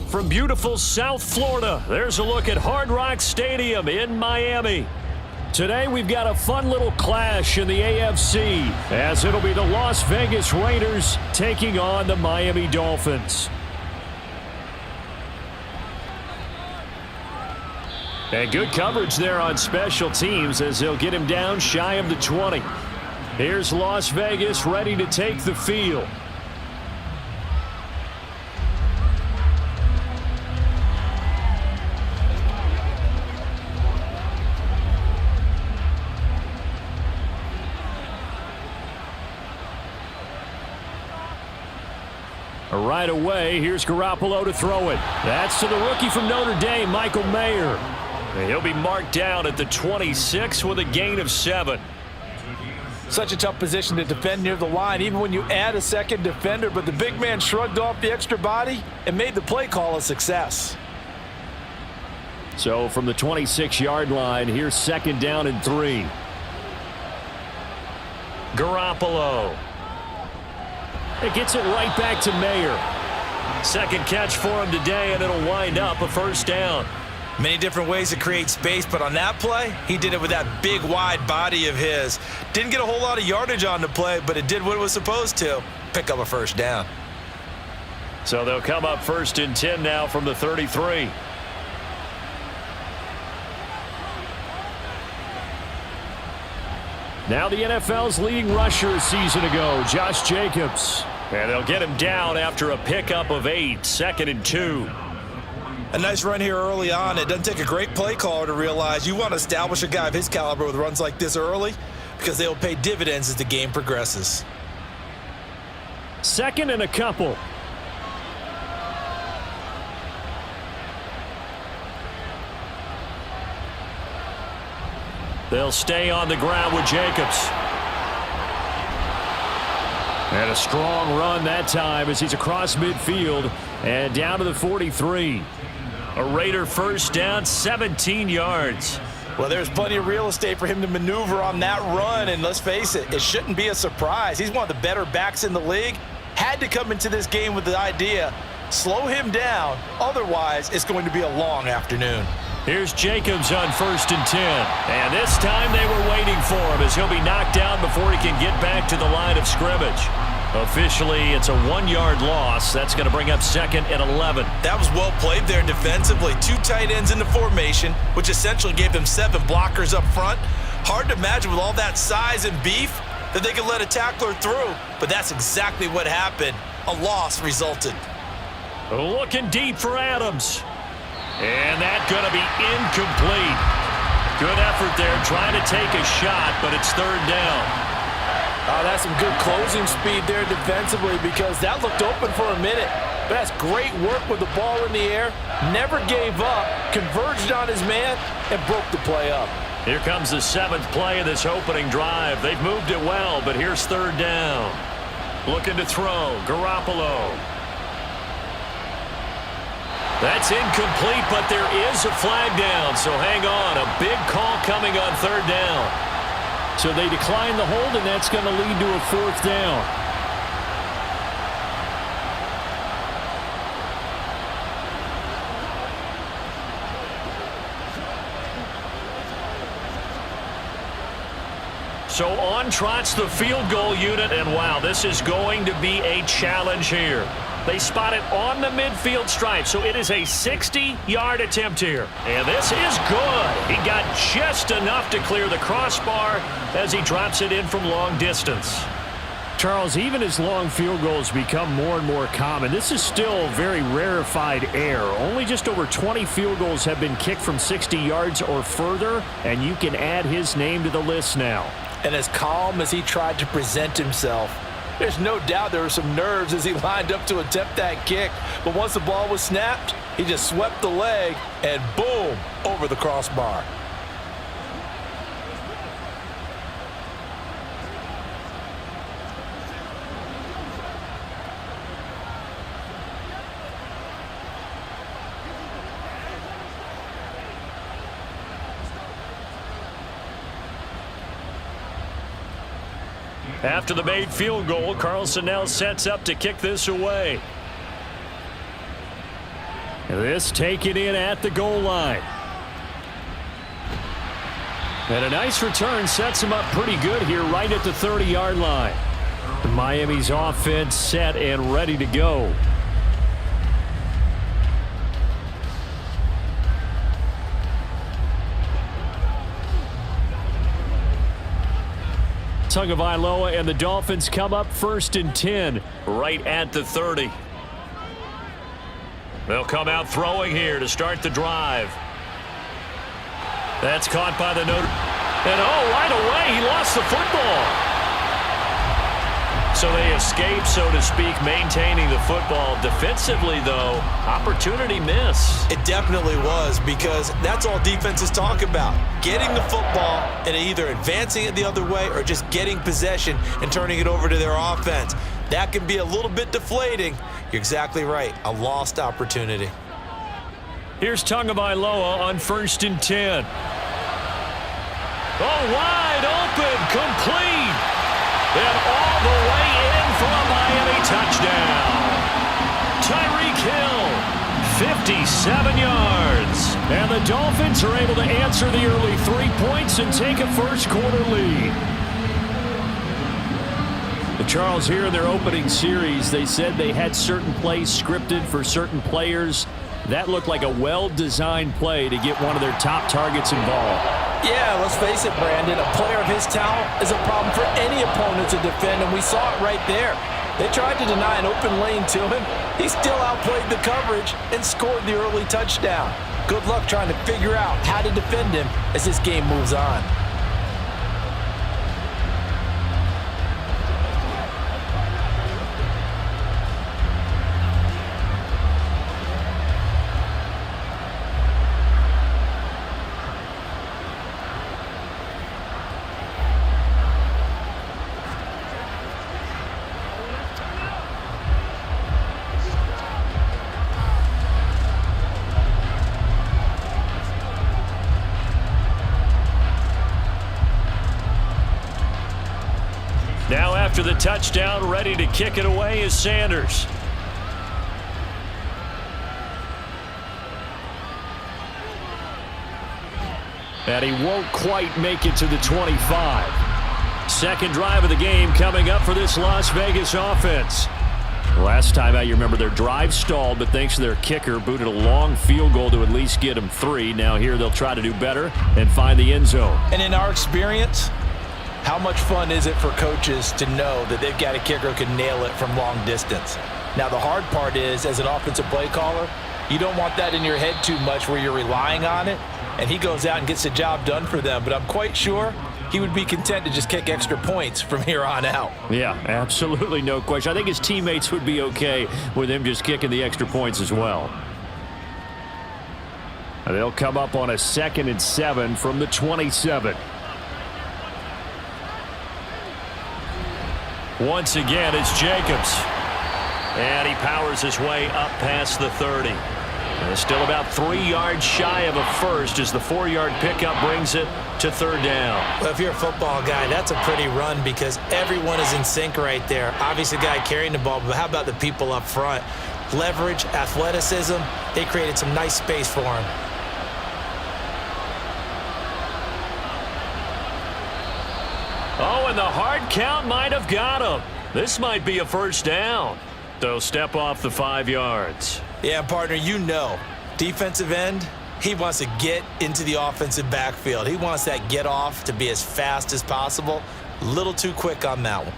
From beautiful South Florida, there's a look at Hard Rock Stadium in Miami. Today we've got a fun little clash in the AFC, as it'll be the Las Vegas Raiders taking on the Miami Dolphins. And good coverage there on special teams as they'll get him down shy of the 20. Here's Las Vegas ready to take the field. Right away, here's Garoppolo to throw it. That's to the rookie from Notre Dame, Michael Mayer. He'll be marked down at the 26 with a gain of 7. Such a tough position to defend near the line, even when you add a second defender, but the big man shrugged off the extra body and made the play call a success. So from the 26-yard line, here's 2nd down and 3. Garoppolo. It gets it right back to Mayer. Second catch for him today, and it'll wind up a 1st down. Many different ways to create space, but on that play, he did it with that big, wide body of his. Didn't get a whole lot of yardage on the play, but it did what it was supposed to. Pick up a 1st down. So they'll come up 1st and 10 now from the 33. Now the NFL's leading rusher a season ago, Josh Jacobs. And they'll get him down after a pickup of 8, 2nd and 2. A nice run here early on. It doesn't take a great play caller to realize you want to establish a guy of his caliber with runs like this early because they will pay dividends as the game progresses. 2nd and a couple. They'll stay on the ground with Jacobs. And a strong run that time as he's across midfield and down to the 43. A Raider 1st down, 17 yards. Well, there's plenty of real estate for him to maneuver on that run, and let's face it, it shouldn't be a surprise. He's one of the better backs in the league. Had to come into this game with the idea, slow him down, otherwise it's going to be a long afternoon. Here's Jacobs on 1st and 10. And this time they were waiting for him as he'll be knocked down before he can get back to the line of scrimmage. Officially, it's a 1-yard loss. That's going to bring up 2nd and 11. That was well played there defensively. 2 tight ends in the formation, which essentially gave them 7 blockers up front. Hard to imagine with all that size and beef that they could let a tackler through, but that's exactly what happened. A loss resulted. Looking deep for Adams. And that's going to be incomplete. Good effort there trying to take a shot, but it's 3rd down. Oh, that's some good closing speed there defensively because that looked open for a minute. But that's great work with the ball in the air. Never gave up, converged on his man, and broke the play up. Here comes the 7th play of this opening drive. They've moved it well, but here's 3rd down. Looking to throw. Garoppolo. That's incomplete, but there is a flag down, so hang on. A big call coming on 3rd down. So they decline the hold, and that's going to lead to a 4th down. So on trots the field goal unit, and wow, this is going to be a challenge here. They spot it on the midfield stripe, so it is a 60-yard attempt here. And this is good. He got just enough to clear the crossbar as he drops it in from long distance. Charles, even as long field goals become more and more common, this is still very rarefied air. Only just over 20 field goals have been kicked from 60 yards or further, and you can add his name to the list now. And as calm as he tried to present himself, there's no doubt there were some nerves as he lined up to attempt that kick. But once the ball was snapped, he just swept the leg and boom, over the crossbar. After the made field goal, Carlson now sets up to kick this away. This taken in at the goal line. And a nice return sets him up pretty good here right at the 30-yard line. Miami's offense set and ready to go. Tagovailoa and the Dolphins come up 1st and 10 right at the 30. They'll come out throwing here to start the drive. That's caught by the Notre. And right away, he lost the football. So they escape, so to speak, maintaining the football. Defensively, though, opportunity miss. It definitely was, because that's all defenses talk about. Getting the football and either advancing it the other way or just getting possession and turning it over to their offense. That can be a little bit deflating. You're exactly right. A lost opportunity. Here's Tagovailoa on 1st and 10. Wide open, complete. And all the way in for a Miami touchdown. Tyreek Hill, 57 yards. And the Dolphins are able to answer the early 3 points and take a first-quarter lead. Charles, here in their opening series, they said they had certain plays scripted for certain players. That looked like a well-designed play to get one of their top targets involved. Yeah, let's face it, Brandon. A player of his talent is a problem for any opponent to defend, and we saw it right there. They tried to deny an open lane to him. He still outplayed the coverage and scored the early touchdown. Good luck trying to figure out how to defend him as this game moves on. Now after the touchdown, ready to kick it away is Sanders. And he won't quite make it to the 25. Second drive of the game coming up for this Las Vegas offense. Last time out, you remember their drive stalled, but thanks to their kicker, booted a long field goal to at least get them 3. Now here they'll try to do better and find the end zone. And in our experience, how much fun is it for coaches to know that they've got a kicker who can nail it from long distance? Now, the hard part is, as an offensive play caller, you don't want that in your head too much where you're relying on it, and he goes out and gets the job done for them. But I'm quite sure he would be content to just kick extra points from here on out. Yeah, absolutely, no question. I think his teammates would be okay with him just kicking the extra points as well. And they'll come up on a 2nd and 7 from the 27. Once again, it's Jacobs. And he powers his way up past the 30. And still about 3 yards shy of a first as the 4-yard pickup brings it to 3rd down. Well, if you're a football guy, that's a pretty run because everyone is in sync right there. Obviously, the guy carrying the ball, but how about the people up front? Leverage, athleticism, they created some nice space for him. Oh, and the hard count might have got him. This might be a first down. They'll step off the 5 yards. Yeah, partner, you know, defensive end, he wants to get into the offensive backfield. He wants that get off to be as fast as possible. A little too quick on that one.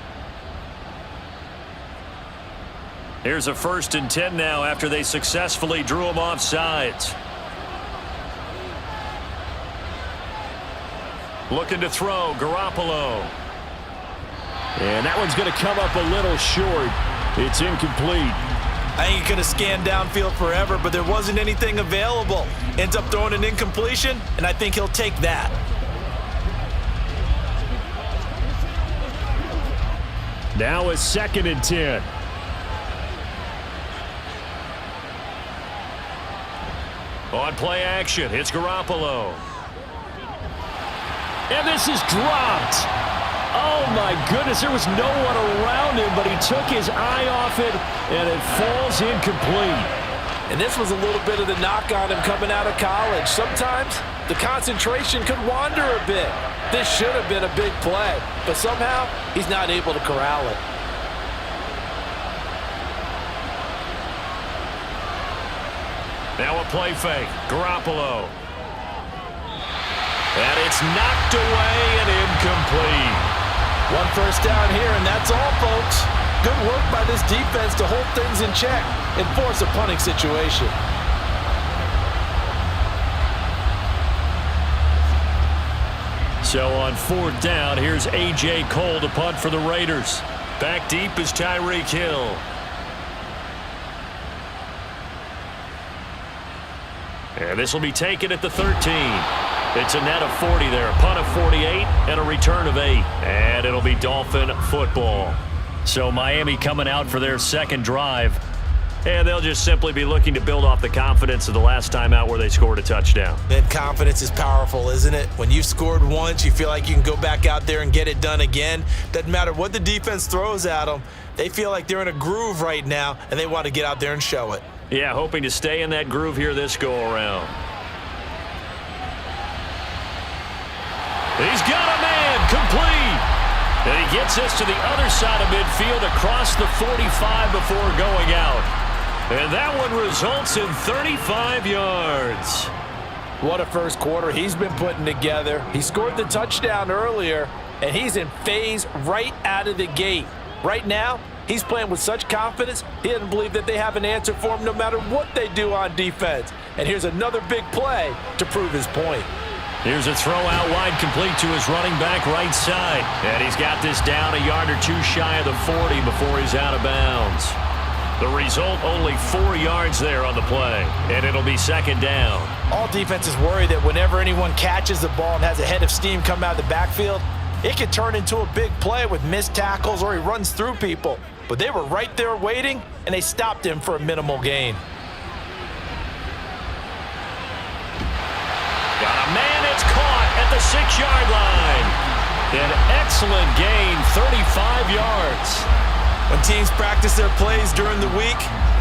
Here's a 1st and 10 now after they successfully drew him off sides. Looking to throw, Garoppolo. And that one's going to come up a little short. It's incomplete. I think he could have scanned downfield forever, but there wasn't anything available. Ends up throwing an incompletion, and I think he'll take that. Now a 2nd and 10. On play action, it's Garoppolo. And this is dropped. Oh, my goodness. There was no one around him, but he took his eye off it, and it falls incomplete. And this was a little bit of the knock on him coming out of college. Sometimes the concentration could wander a bit. This should have been a big play, but somehow he's not able to corral it. Now a play fake. Garoppolo. And it's knocked away and incomplete. One first down here, and that's all, folks. Good work by this defense to hold things in check and force a punting situation. So on fourth down, here's A.J. Cole to punt for the Raiders. Back deep is Tyreek Hill. And this will be taken at the 13. It's a net of 40 there, a punt of 48, and a return of 8. And it'll be Dolphin football. So Miami coming out for their second drive. And they'll just simply be looking to build off the confidence of the last time out where they scored a touchdown. And confidence is powerful, isn't it? When you've scored once, you feel like you can go back out there and get it done again. Doesn't matter what the defense throws at them. They feel like they're in a groove right now, and they want to get out there and show it. Yeah, hoping to stay in that groove here this go-around. He's got a man, complete. And he gets this to the other side of midfield across the 45 before going out. And that one results in 35 yards. What a first quarter he's been putting together. He scored the touchdown earlier, and he's in phase right out of the gate. Right now, he's playing with such confidence, he doesn't believe that they have an answer for him no matter what they do on defense. And here's another big play to prove his point. Here's a throw out wide, complete to his running back right side. And he's got this down a yard or two shy of the 40 before he's out of bounds. The result, only 4 yards there on the play. And it'll be second down. All defenses worry that whenever anyone catches the ball and has a head of steam come out of the backfield, it could turn into a big play with missed tackles or he runs through people. But they were right there waiting, and they stopped him for a minimal gain. Got a man, it's caught at the 6-yard line. An excellent gain, 35 yards. When teams practice their plays during the week,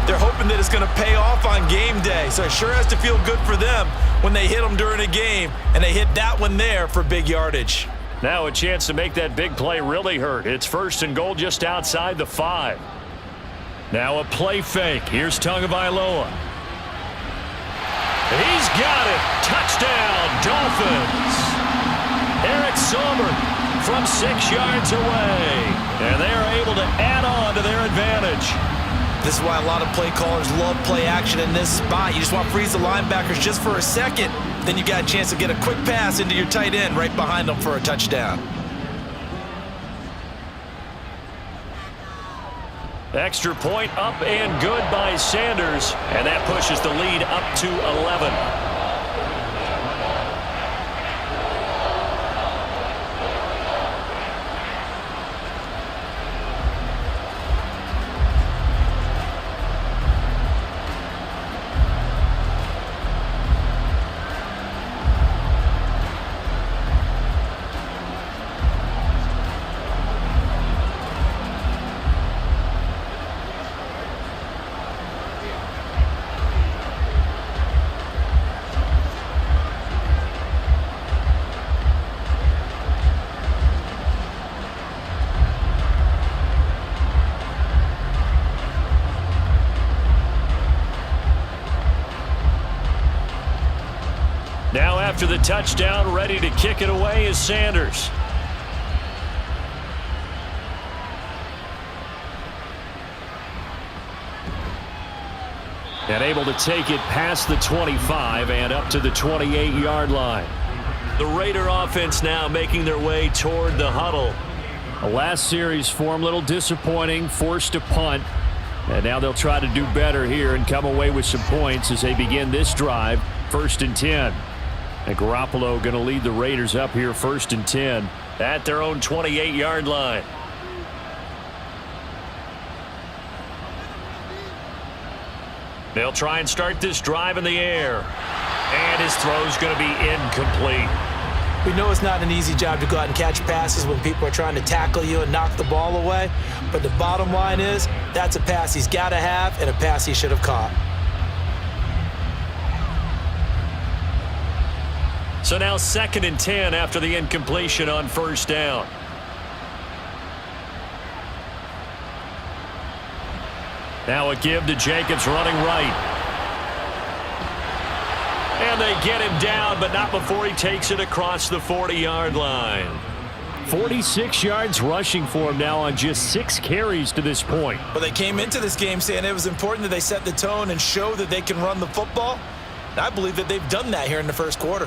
they're hoping that it's going to pay off on game day. So it sure has to feel good for them when they hit them during a game, and they hit that one there for big yardage. Now a chance to make that big play really hurt. It's first and goal just outside the 5. Now a play fake. Here's Tagovailoa. He's got it. Touchdown, Dolphins. Eric Sommer from 6 yards away. And they are able to add on to their advantage. This is why a lot of play callers love play action in this spot. You just want to freeze the linebackers just for a second. Then you got a chance to get a quick pass into your tight end right behind them for a touchdown. Extra point up and good by Sanders. And that pushes the lead up to 11. Now after the touchdown, ready to kick it away is Sanders. And able to take it past the 25 and up to the 28-yard line. The Raider offense now making their way toward the huddle. The last series for them, a little disappointing, forced to punt. And now they'll try to do better here and come away with some points as they begin this drive, 1st and 10. And Garoppolo going to lead the Raiders up here 1st and 10 at their own 28-yard line. They'll try and start this drive in the air. And his throw's going to be incomplete. We know it's not an easy job to go out and catch passes when people are trying to tackle you and knock the ball away. But the bottom line is, that's a pass he's got to have and a pass he should have caught. So now 2nd and 10 after the incompletion on first down. Now a give to Jacobs running right. And they get him down, but not before he takes it across the 40-yard line. 46 yards rushing for him now on just 6 carries to this point. Well, they came into this game saying it was important that they set the tone and show that they can run the football. And I believe that they've done that here in the first quarter.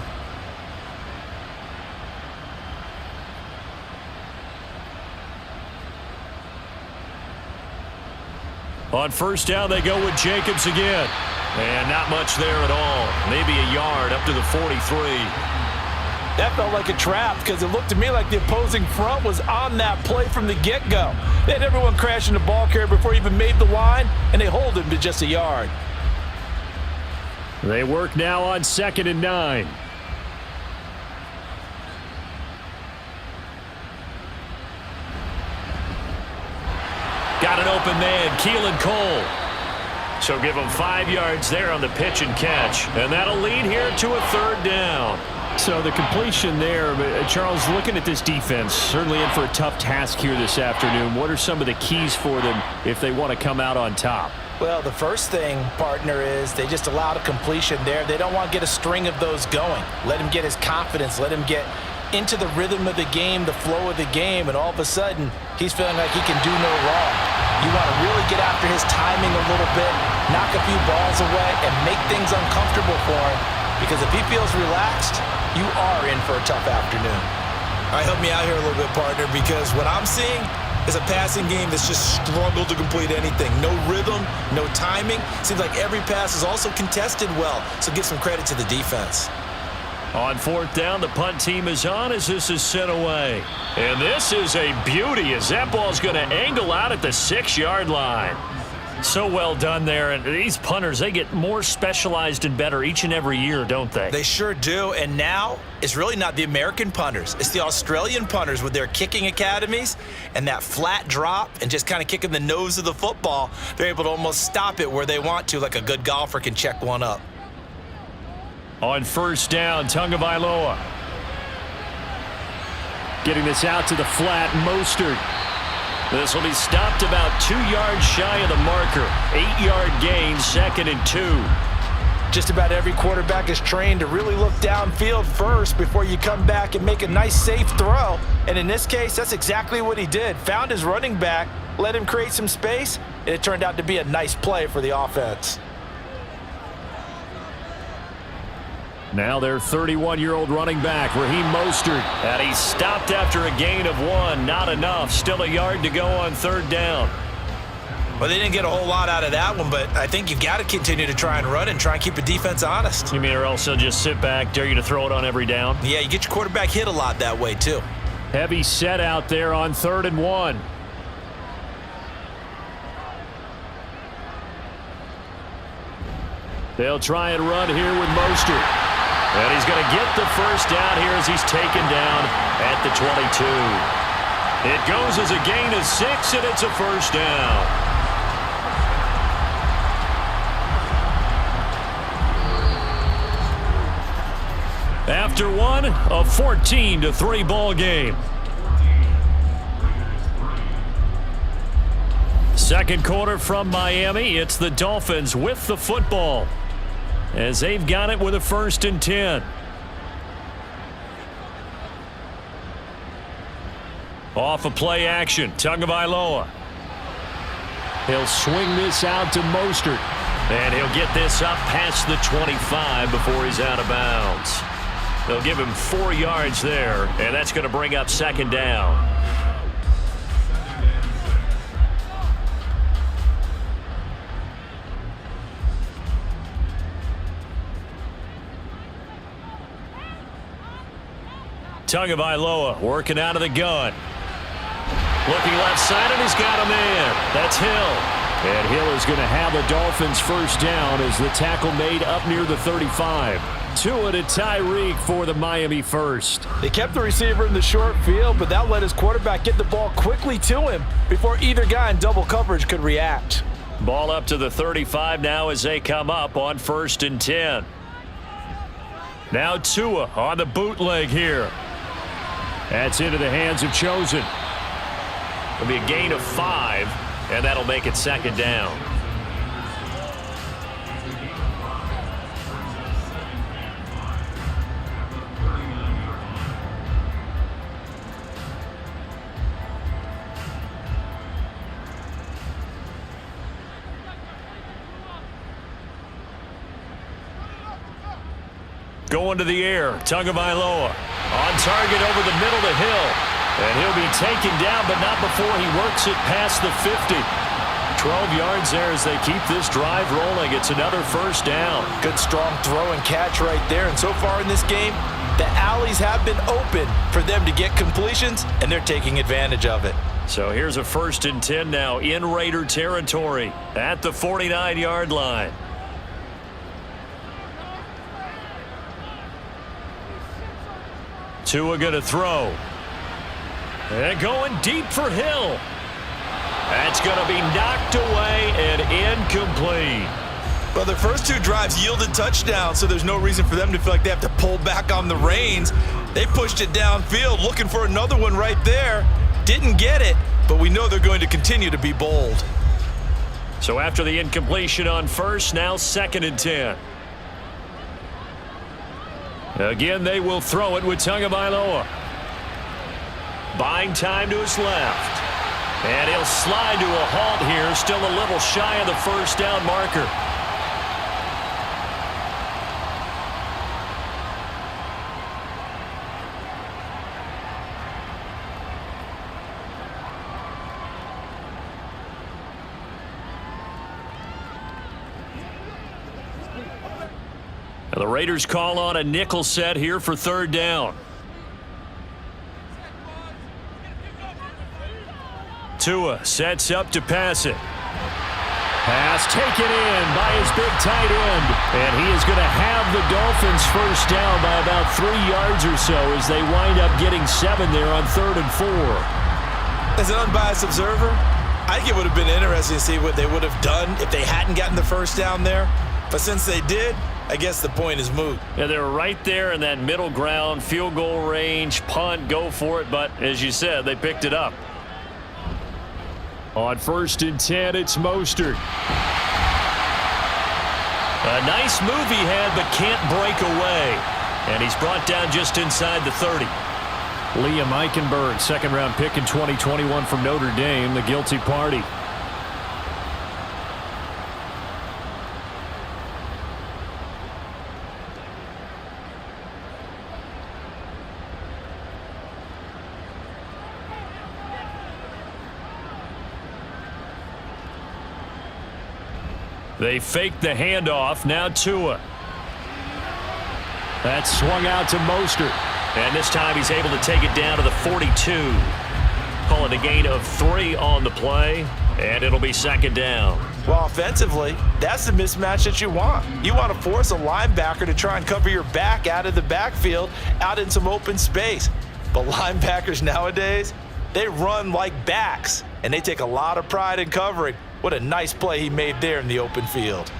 On first down, they go with Jacobs again. And not much there at all. Maybe a yard up to the 43. That felt like a trap because it looked to me like the opposing front was on that play from the get-go. They had everyone crashing the ball carrier before he even made the line, and they hold him to just a yard. They work now on 2nd and 9. Got an open man, Keelan Cole. So give him 5 yards there on the pitch and catch. And that'll lead here to a 3rd down. So the completion there, Charles, looking at this defense, certainly in for a tough task here this afternoon. What are some of the keys for them if they want to come out on top? Well, the first thing, partner, is they just allowed a completion there. They don't want to get a string of those going. Let him get his confidence. Let him get into the rhythm of the game, the flow of the game, and all of a sudden, he's feeling like he can do no wrong. You want to really get after his timing a little bit, knock a few balls away, and make things uncomfortable for him, because if he feels relaxed, you are in for a tough afternoon. All right, help me out here a little bit, partner, because what I'm seeing is a passing game that's just struggled to complete anything. No rhythm, no timing. Seems like every pass is also contested well, so give some credit to the defense. On 4th down, the punt team is on as this is sent away. And this is a beauty as that ball's going to angle out at the 6-yard line. So well done there. And these punters, they get more specialized and better each and every year, don't they? They sure do. And now it's really not the American punters. It's the Australian punters with their kicking academies and that flat drop and just kind of kicking the nose of the football. They're able to almost stop it where they want to, like a good golfer can check one up. On first down, Tagovailoa. Getting this out to the flat, Mostert. This will be stopped about 2 yards shy of the marker. 8-yard gain, 2nd and 2. Just about every quarterback is trained to really look downfield first before you come back and make a nice, safe throw. And in this case, that's exactly what he did. Found his running back, let him create some space, and it turned out to be a nice play for the offense. Now their 31-year-old running back, Raheem Mostert. And he's stopped after a gain of 1. Not enough. Still a yard to go on 3rd down. Well, they didn't get a whole lot out of that one, but I think you've got to continue to try and run and try and keep the defense honest. You mean or else they'll just sit back, dare you to throw it on every down? Yeah, you get your quarterback hit a lot that way, too. Heavy set out there on 3rd and 1. They'll try and run here with Mostert. And he's going to get the first down here as he's taken down at the 22. It goes as a gain of 6, and it's a first down. After one, a 14-3 ball game. Second quarter from Miami. It's the Dolphins with the football, as they've got it with a 1st and 10. Off of play action, Tagovailoa. He'll swing this out to Mostert. And he'll get this up past the 25 before he's out of bounds. They'll give him 4 yards there, and that's going to bring up 2nd down. Tagovailoa working out of the gun. Looking left side, and he's got a man. That's Hill. And Hill is going to have the Dolphins first down as the tackle made up near the 35. Tua to Tyreek for the Miami first. They kept the receiver in the short field, but that let his quarterback get the ball quickly to him before either guy in double coverage could react. Ball up to the 35 now as they come up on 1st and 10. Now Tua on the bootleg here. That's into the hands of Chosen. It'll be a gain of 5, and that'll make it second down. Going to the air, Tagovailoa on target over the middle to Hill. And he'll be taken down, but not before he works it past the 50. 12 yards there as they keep this drive rolling. It's another first down. Good strong throw and catch right there. And so far in this game, the alleys have been open for them to get completions, and they're taking advantage of it. So here's a 1st and 10 now in Raider territory at the 49-yard line. Tua going to throw. And going deep for Hill. That's going to be knocked away and incomplete. Well, their first 2 drives yielded touchdowns, so there's no reason for them to feel like they have to pull back on the reins. They pushed it downfield, looking for another one right there. Didn't get it, but we know they're going to continue to be bold. So after the incompletion on first, now 2nd and 10. Again, they will throw it with Tagovailoa. Buying time to his left. And he'll slide to a halt here, still a little shy of the first down marker. The Raiders call on a nickel set here for 3rd down. Tua sets up to pass it. Pass taken in by his big tight end. And he is going to have the Dolphins first down by about 3 yards or so as they wind up getting 7 there on 3rd and 4. As an unbiased observer, I think it would have been interesting to see what they would have done if they hadn't gotten the first down there. But since they did, I guess the point is moot. Yeah, they were right there in that middle ground, field goal range, punt, go for it. But as you said, they picked it up. On 1st and 10, it's Mostert. A nice move he had, but can't break away. And he's brought down just inside the 30. Liam Eichenberg, 2nd-round pick in 2021 from Notre Dame, the guilty party. They fake the handoff. Now Tua. That's swung out to Mostert. And this time he's able to take it down to the 42. Call it a gain of 3 on the play. And it'll be 2nd down. Well, offensively, that's the mismatch that you want. You want to force a linebacker to try and cover your back out of the backfield, out in some open space. But linebackers nowadays, they run like backs, and they take a lot of pride in covering. What a nice play he made there in the open field.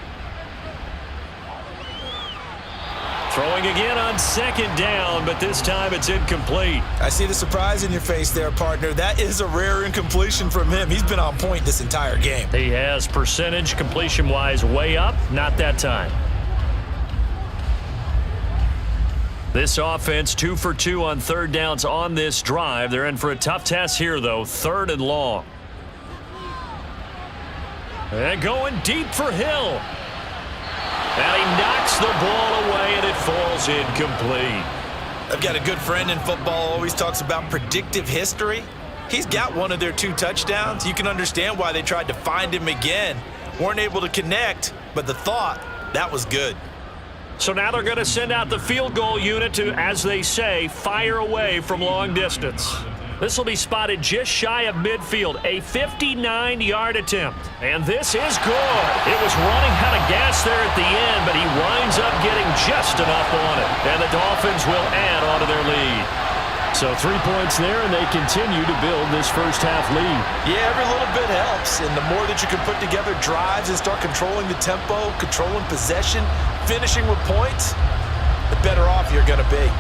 Throwing again on 2nd down, but this time it's incomplete. I see the surprise in your face there, partner. That is a rare incompletion from him. He's been on point this entire game. He has percentage completion-wise way up, not that time. This offense 2 for 2 on 3rd downs on this drive. They're in for a tough test here, though, 3rd and long. And going deep for Hill. And he knocks the ball away, and it falls incomplete. I've got a good friend in football, always talks about predictive history. He's got one of their 2 touchdowns. You can understand why they tried to find him again. Weren't able to connect, but the thought, that was good. So now they're going to send out the field goal unit to, as they say, fire away from long distance. This will be spotted just shy of midfield, a 59-yard attempt. And this is good. It was running out of gas there at the end, but he winds up getting just enough on it. And the Dolphins will add on to their lead. So 3 points there, and they continue to build this first-half lead. Yeah, every little bit helps. And the more that you can put together drives and start controlling the tempo, controlling possession, finishing with points, the better off you're going to be.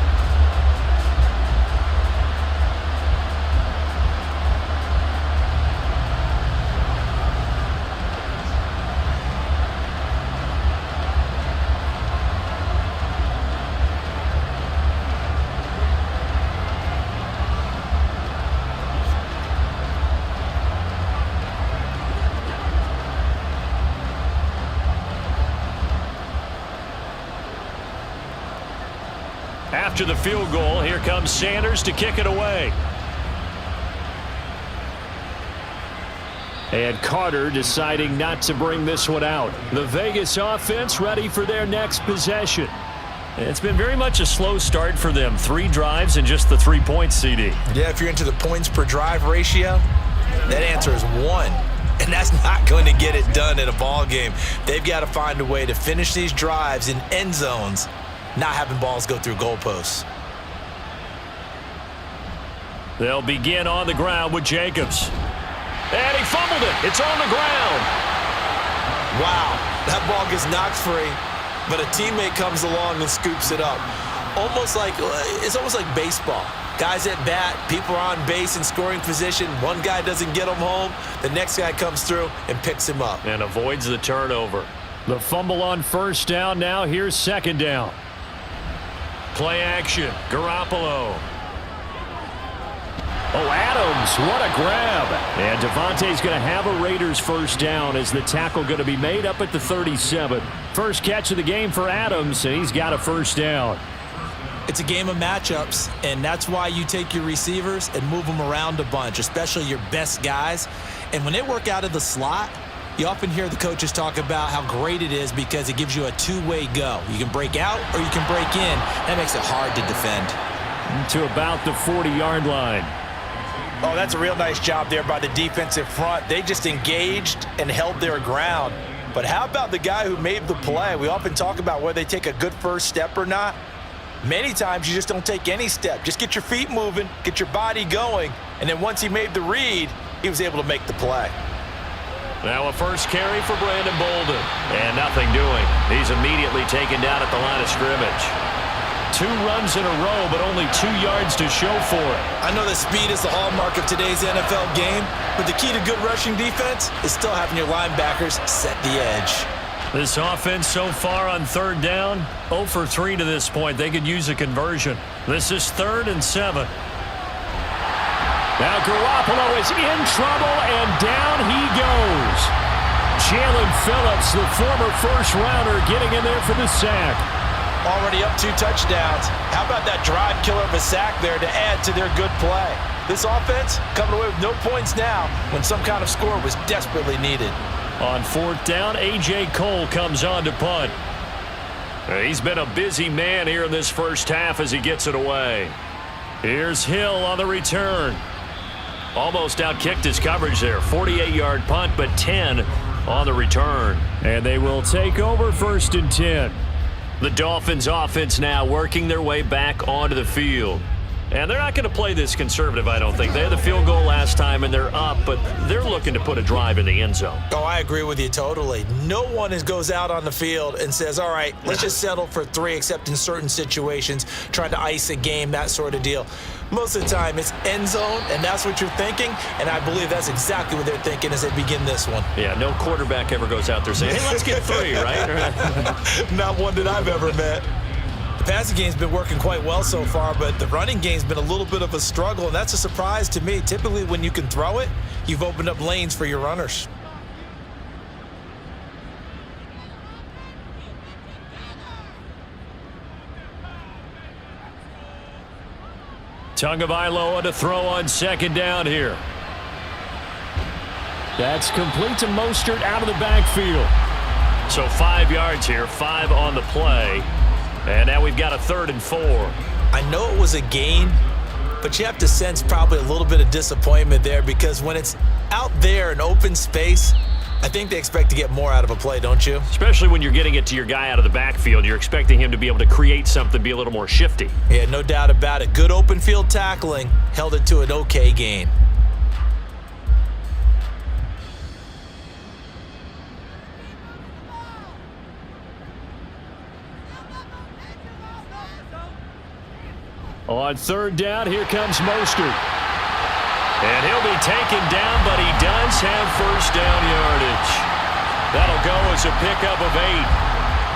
After the field goal, here comes Sanders to kick it away. And Carter deciding not to bring this one out. The Vegas offense ready for their next possession. It's been very much a slow start for them. 3 drives and just the 3 points, CD. Yeah, if you're into the points per drive ratio, that answer is 1. And that's not going to get it done in a ball game. They've got to find a way to finish these drives in end zones, not having balls go through goalposts. They'll begin on the ground with Jacobs. And he fumbled it. It's on the ground. Wow, that ball gets knocked free, but a teammate comes along and scoops it up. It's almost like baseball. Guys at bat, people are on base in scoring position. One guy doesn't get him home. The next guy comes through and picks him up. And avoids the turnover. The fumble on first down now. Here's second down. Play action. Garoppolo. Oh, Adams, what a grab. And Devontae's going to have a Raiders first down as the tackle going to be made up at the 37. First catch of the game for Adams, and he's got a first down. It's a game of matchups, and that's why you take your receivers and move them around a bunch, especially your best guys. And when they work out of the slot, you often hear the coaches talk about how great it is because it gives you a two-way go. You can break out or you can break in. That makes it hard to defend. To about the 40-yard line. Oh, that's a real nice job there by the defensive front. They just engaged and held their ground. But how about the guy who made the play? We often talk about whether they take a good first step or not. Many times you just don't take any step. Just get your feet moving, get your body going, and then once he made the read, he was able to make the play. Now a first carry for Brandon Bolden. And nothing doing. He's immediately taken down at the line of scrimmage. 2 runs in a row, but only 2 yards to show for it. I know that speed is the hallmark of today's NFL game, but the key to good rushing defense is still having your linebackers set the edge. This offense so far on third down, 0 for 3 to this point. They could use a conversion. This is 3rd and 7. Now Garoppolo is in trouble, and down he goes. Jalen Phillips, the former first-rounder, getting in there for the sack. Already up 2 touchdowns. How about that drive killer of a sack there to add to their good play? This offense coming away with no points now when some kind of score was desperately needed. On 4th down, A.J. Cole comes on to punt. He's been a busy man here in this first half as he gets it away. Here's Hill on the return. Almost outkicked his coverage there. 48-yard punt, but 10 on the return. And they will take over 1st and 10. The Dolphins offense now working their way back onto the field. And they're not going to play this conservative, I don't think. They had the field goal last time, and they're up, but they're looking to put a drive in the end zone. Oh, I agree with you totally. No one goes out on the field and says, all right, let's just settle for 3, except in certain situations, trying to ice a game, that sort of deal. Most of the time, it's end zone, and that's what you're thinking, and I believe that's exactly what they're thinking as they begin this one. Yeah, no quarterback ever goes out there saying, hey, let's get 3, right? Not one that I've ever met. The passing game's been working quite well so far, but the running game's been a little bit of a struggle, and that's a surprise to me. Typically, when you can throw it, you've opened up lanes for your runners. Tagovailoa to throw on 2nd down here. That's complete to Mostert out of the backfield. So 5 yards here, 5 on the play. And now we've got a 3rd and 4. I know it was a gain, but you have to sense probably a little bit of disappointment there because when it's out there in open space, I think they expect to get more out of a play, don't you? Especially when you're getting it to your guy out of the backfield. You're expecting him to be able to create something, be a little more shifty. Yeah, no doubt about it. Good open field tackling held it to an okay gain. On third down, here comes Mostert. And he'll be taken down, but he does have first down yardage. That'll go as a pickup of 8.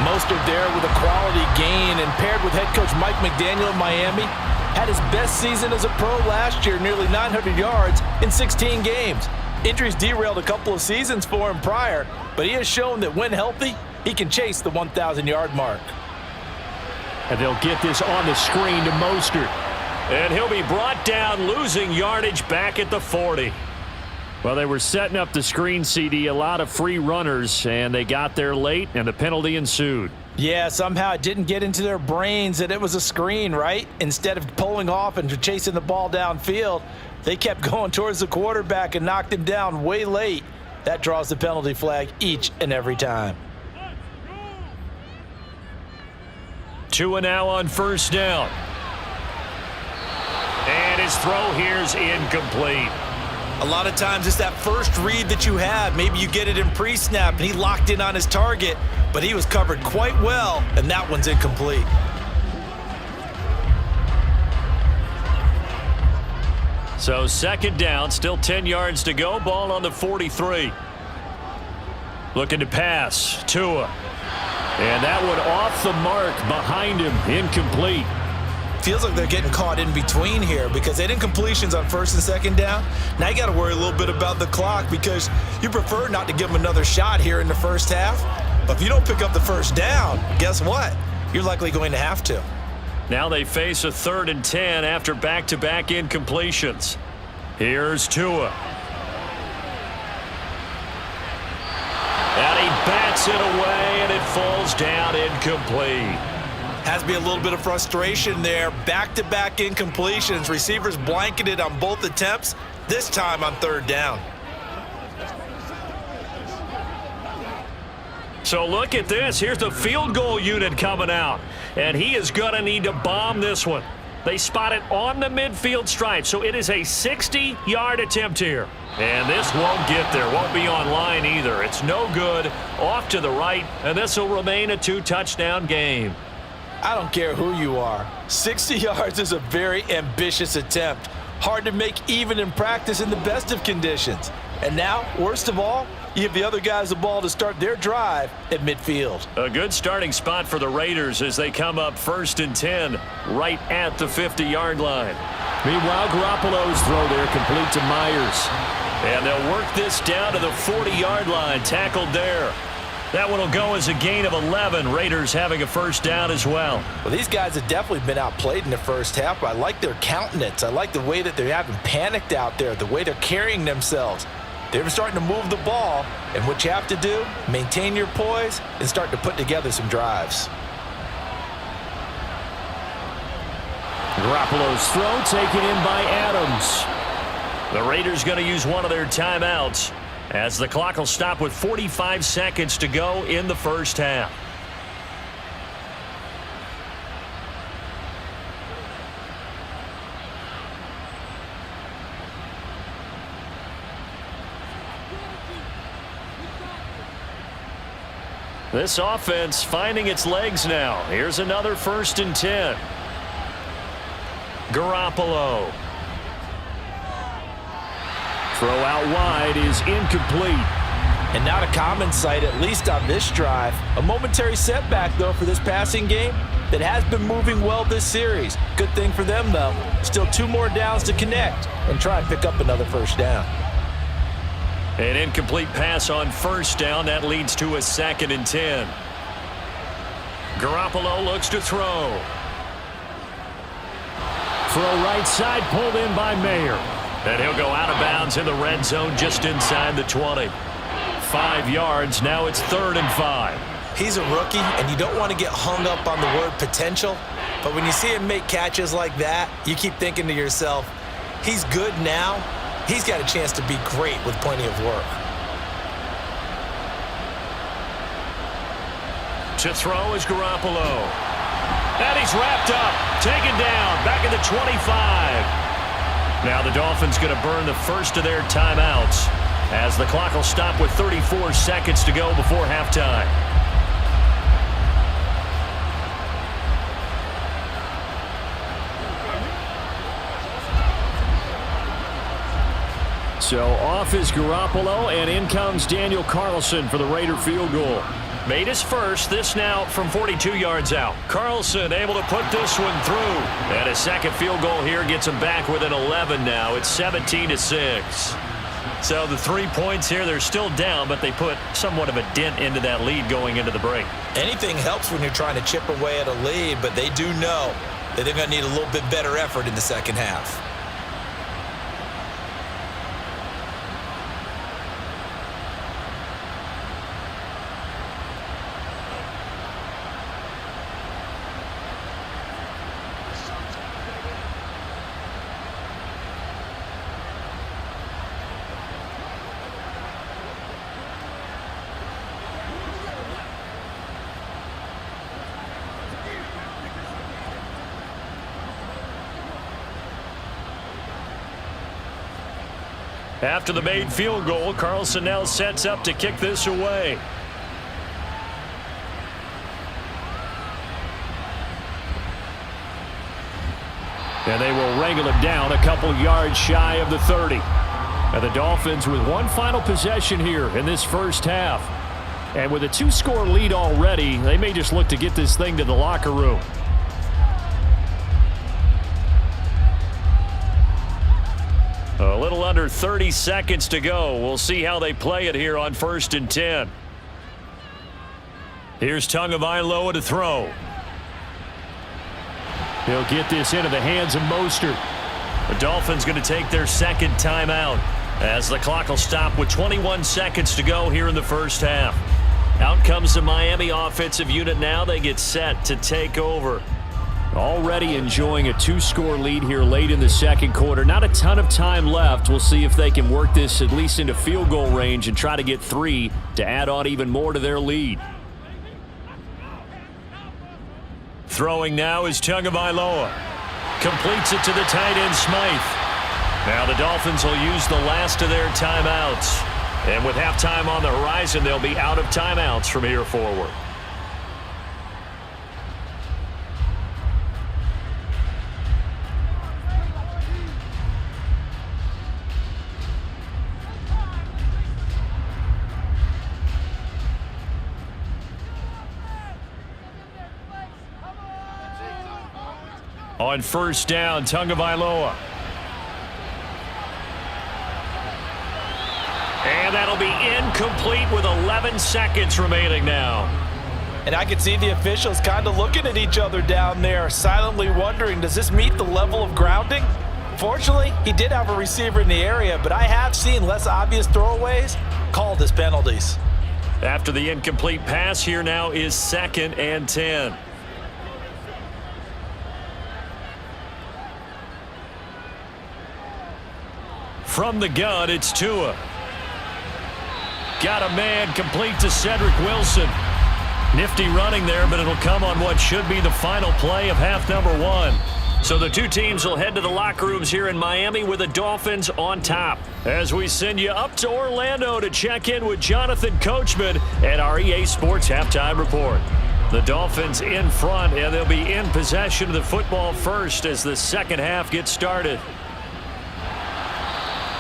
Mostert there with a quality gain, and paired with head coach Mike McDaniel of Miami, had his best season as a pro last year, nearly 900 yards in 16 games. Injuries derailed a couple of seasons for him prior, but he has shown that when healthy, he can chase the 1,000-yard mark. And they'll get this on the screen to Mostert. And he'll be brought down, losing yardage back at the 40. Well, they were setting up the screen, CD, a lot of free runners, and they got there late, and the penalty ensued. Yeah, somehow it didn't get into their brains that it was a screen, right? Instead of pulling off and chasing the ball downfield, they kept going towards the quarterback and knocked him down way late. That draws the penalty flag each and every time. Tua now on first down. And his throw here's incomplete. A lot of times it's that first read that you have. Maybe you get it in pre-snap and he locked in on his target, but he was covered quite well, and that one's incomplete. So second down, still 10 yards to go. Ball on the 43. Looking to pass. Tua. And that one off the mark behind him. Incomplete. Feels like they're getting caught in between here because they didn't completions on first and second down. Now you got to worry a little bit about the clock because you prefer not to give them another shot here in the first half. But if you don't pick up the first down, guess what? You're likely going to have to. Now they face a 3rd and 10 after back-to-back incompletions. Here's Tua. And he bats it away, and it falls down incomplete. Has to be a little bit of frustration there. Back-to-back incompletions. Receivers blanketed on both attempts, this time on 3rd down. So look at this. Here's the field goal unit coming out. And he is going to need to bomb this one. They spot it on the midfield stripe, so it is a 60-yard attempt here. And this won't get there. Won't be on line either. It's no good. Off to the right, and this will remain a 2-touchdown game. I don't care who you are. 60 yards is a very ambitious attempt. Hard to make even in practice in the best of conditions. And now, worst of all, you give the other guys the ball to start their drive at midfield. A good starting spot for the Raiders as they come up 1st and 10 right at the 50-yard line. Meanwhile, Garoppolo's throw there complete to Myers. And they'll work this down to the 40-yard line, tackled there. That one will go as a gain of 11. Raiders having a first down as well. Well, these guys have definitely been outplayed in the first half, but I like their countenance. I like the way that they haven't panicked out there, the way they're carrying themselves. They're starting to move the ball, and what you have to do, maintain your poise and start to put together some drives. Garoppolo's throw taken in by Adams. The Raiders going to use one of their timeouts as the clock will stop with 45 seconds to go in the first half. This offense finding its legs now. Here's another 1st and 10. Garoppolo. Throw out wide is incomplete. And not a common sight, at least on this drive. A momentary setback, though, for this passing game that has been moving well this series. Good thing for them, though. Still 2 more downs to connect and try and pick up another first down. An incomplete pass on first down. That leads to a 2nd and 10. Garoppolo looks to throw. Throw right side, pulled in by Mayer. And he'll go out of bounds in the red zone just inside the 20. 5 yards. Now it's 3rd and 5. He's a rookie, and you don't want to get hung up on the word potential. But when you see him make catches like that, you keep thinking to yourself, he's good now. He's got a chance to be great with plenty of work. To throw is Garoppolo. And he's wrapped up. Taken down. Back at the 25. Now the Dolphins going to burn the first of their timeouts as the clock will stop with 34 seconds to go before halftime. So off is Garoppolo, and in comes Daniel Carlson for the Raider field goal. Made his first, this now from 42 yards out. Carlson able to put this one through. And a second field goal here gets him back within 11 now. It's 17-6. So the 3 points here, they're still down, but they put somewhat of a dent into that lead going into the break. Anything helps when you're trying to chip away at a lead, but they do know that they're going to need a little bit better effort in the second half. After the made field goal, Carlson now sets up to kick this away. And they will wrangle him down a couple yards shy of the 30. And the Dolphins with one final possession here in this first half. And with a 2-score lead already, they may just look to get this thing to the locker room. A little under 30 seconds to go. We'll see how they play it here on 1st and 10. Here's Tagovailoa to throw. He'll get this into the hands of Mostert. The Dolphins going to take their second timeout as the clock will stop with 21 seconds to go here in the first half. Out comes the Miami offensive unit now. They get set to take over. Already enjoying a 2-score lead here late in the second quarter. Not a ton of time left. We'll see if they can work this at least into field goal range and try to get 3 to add on even more to their lead. Throwing now is Tagovailoa. Completes it to the tight end Smythe. Now the Dolphins will use the last of their timeouts. And with halftime on the horizon, they'll be out of timeouts from here forward. On first down, Tagovailoa. And that'll be incomplete with 11 seconds remaining now. And I can see the officials kind of looking at each other down there, silently wondering, does this meet the level of grounding? Fortunately, he did have a receiver in the area, but I have seen less obvious throwaways called as penalties. After the incomplete pass, here now is 2nd and 10. From the gun, it's Tua. Got a man complete to Cedric Wilson. Nifty running there, but it'll come on what should be the final play of half number 1. So the two teams will head to the locker rooms here in Miami with the Dolphins on top. As we send you up to Orlando to check in with Jonathan Coachman at our EA Sports Halftime Report. The Dolphins in front, and they'll be in possession of the football first as the second half gets started.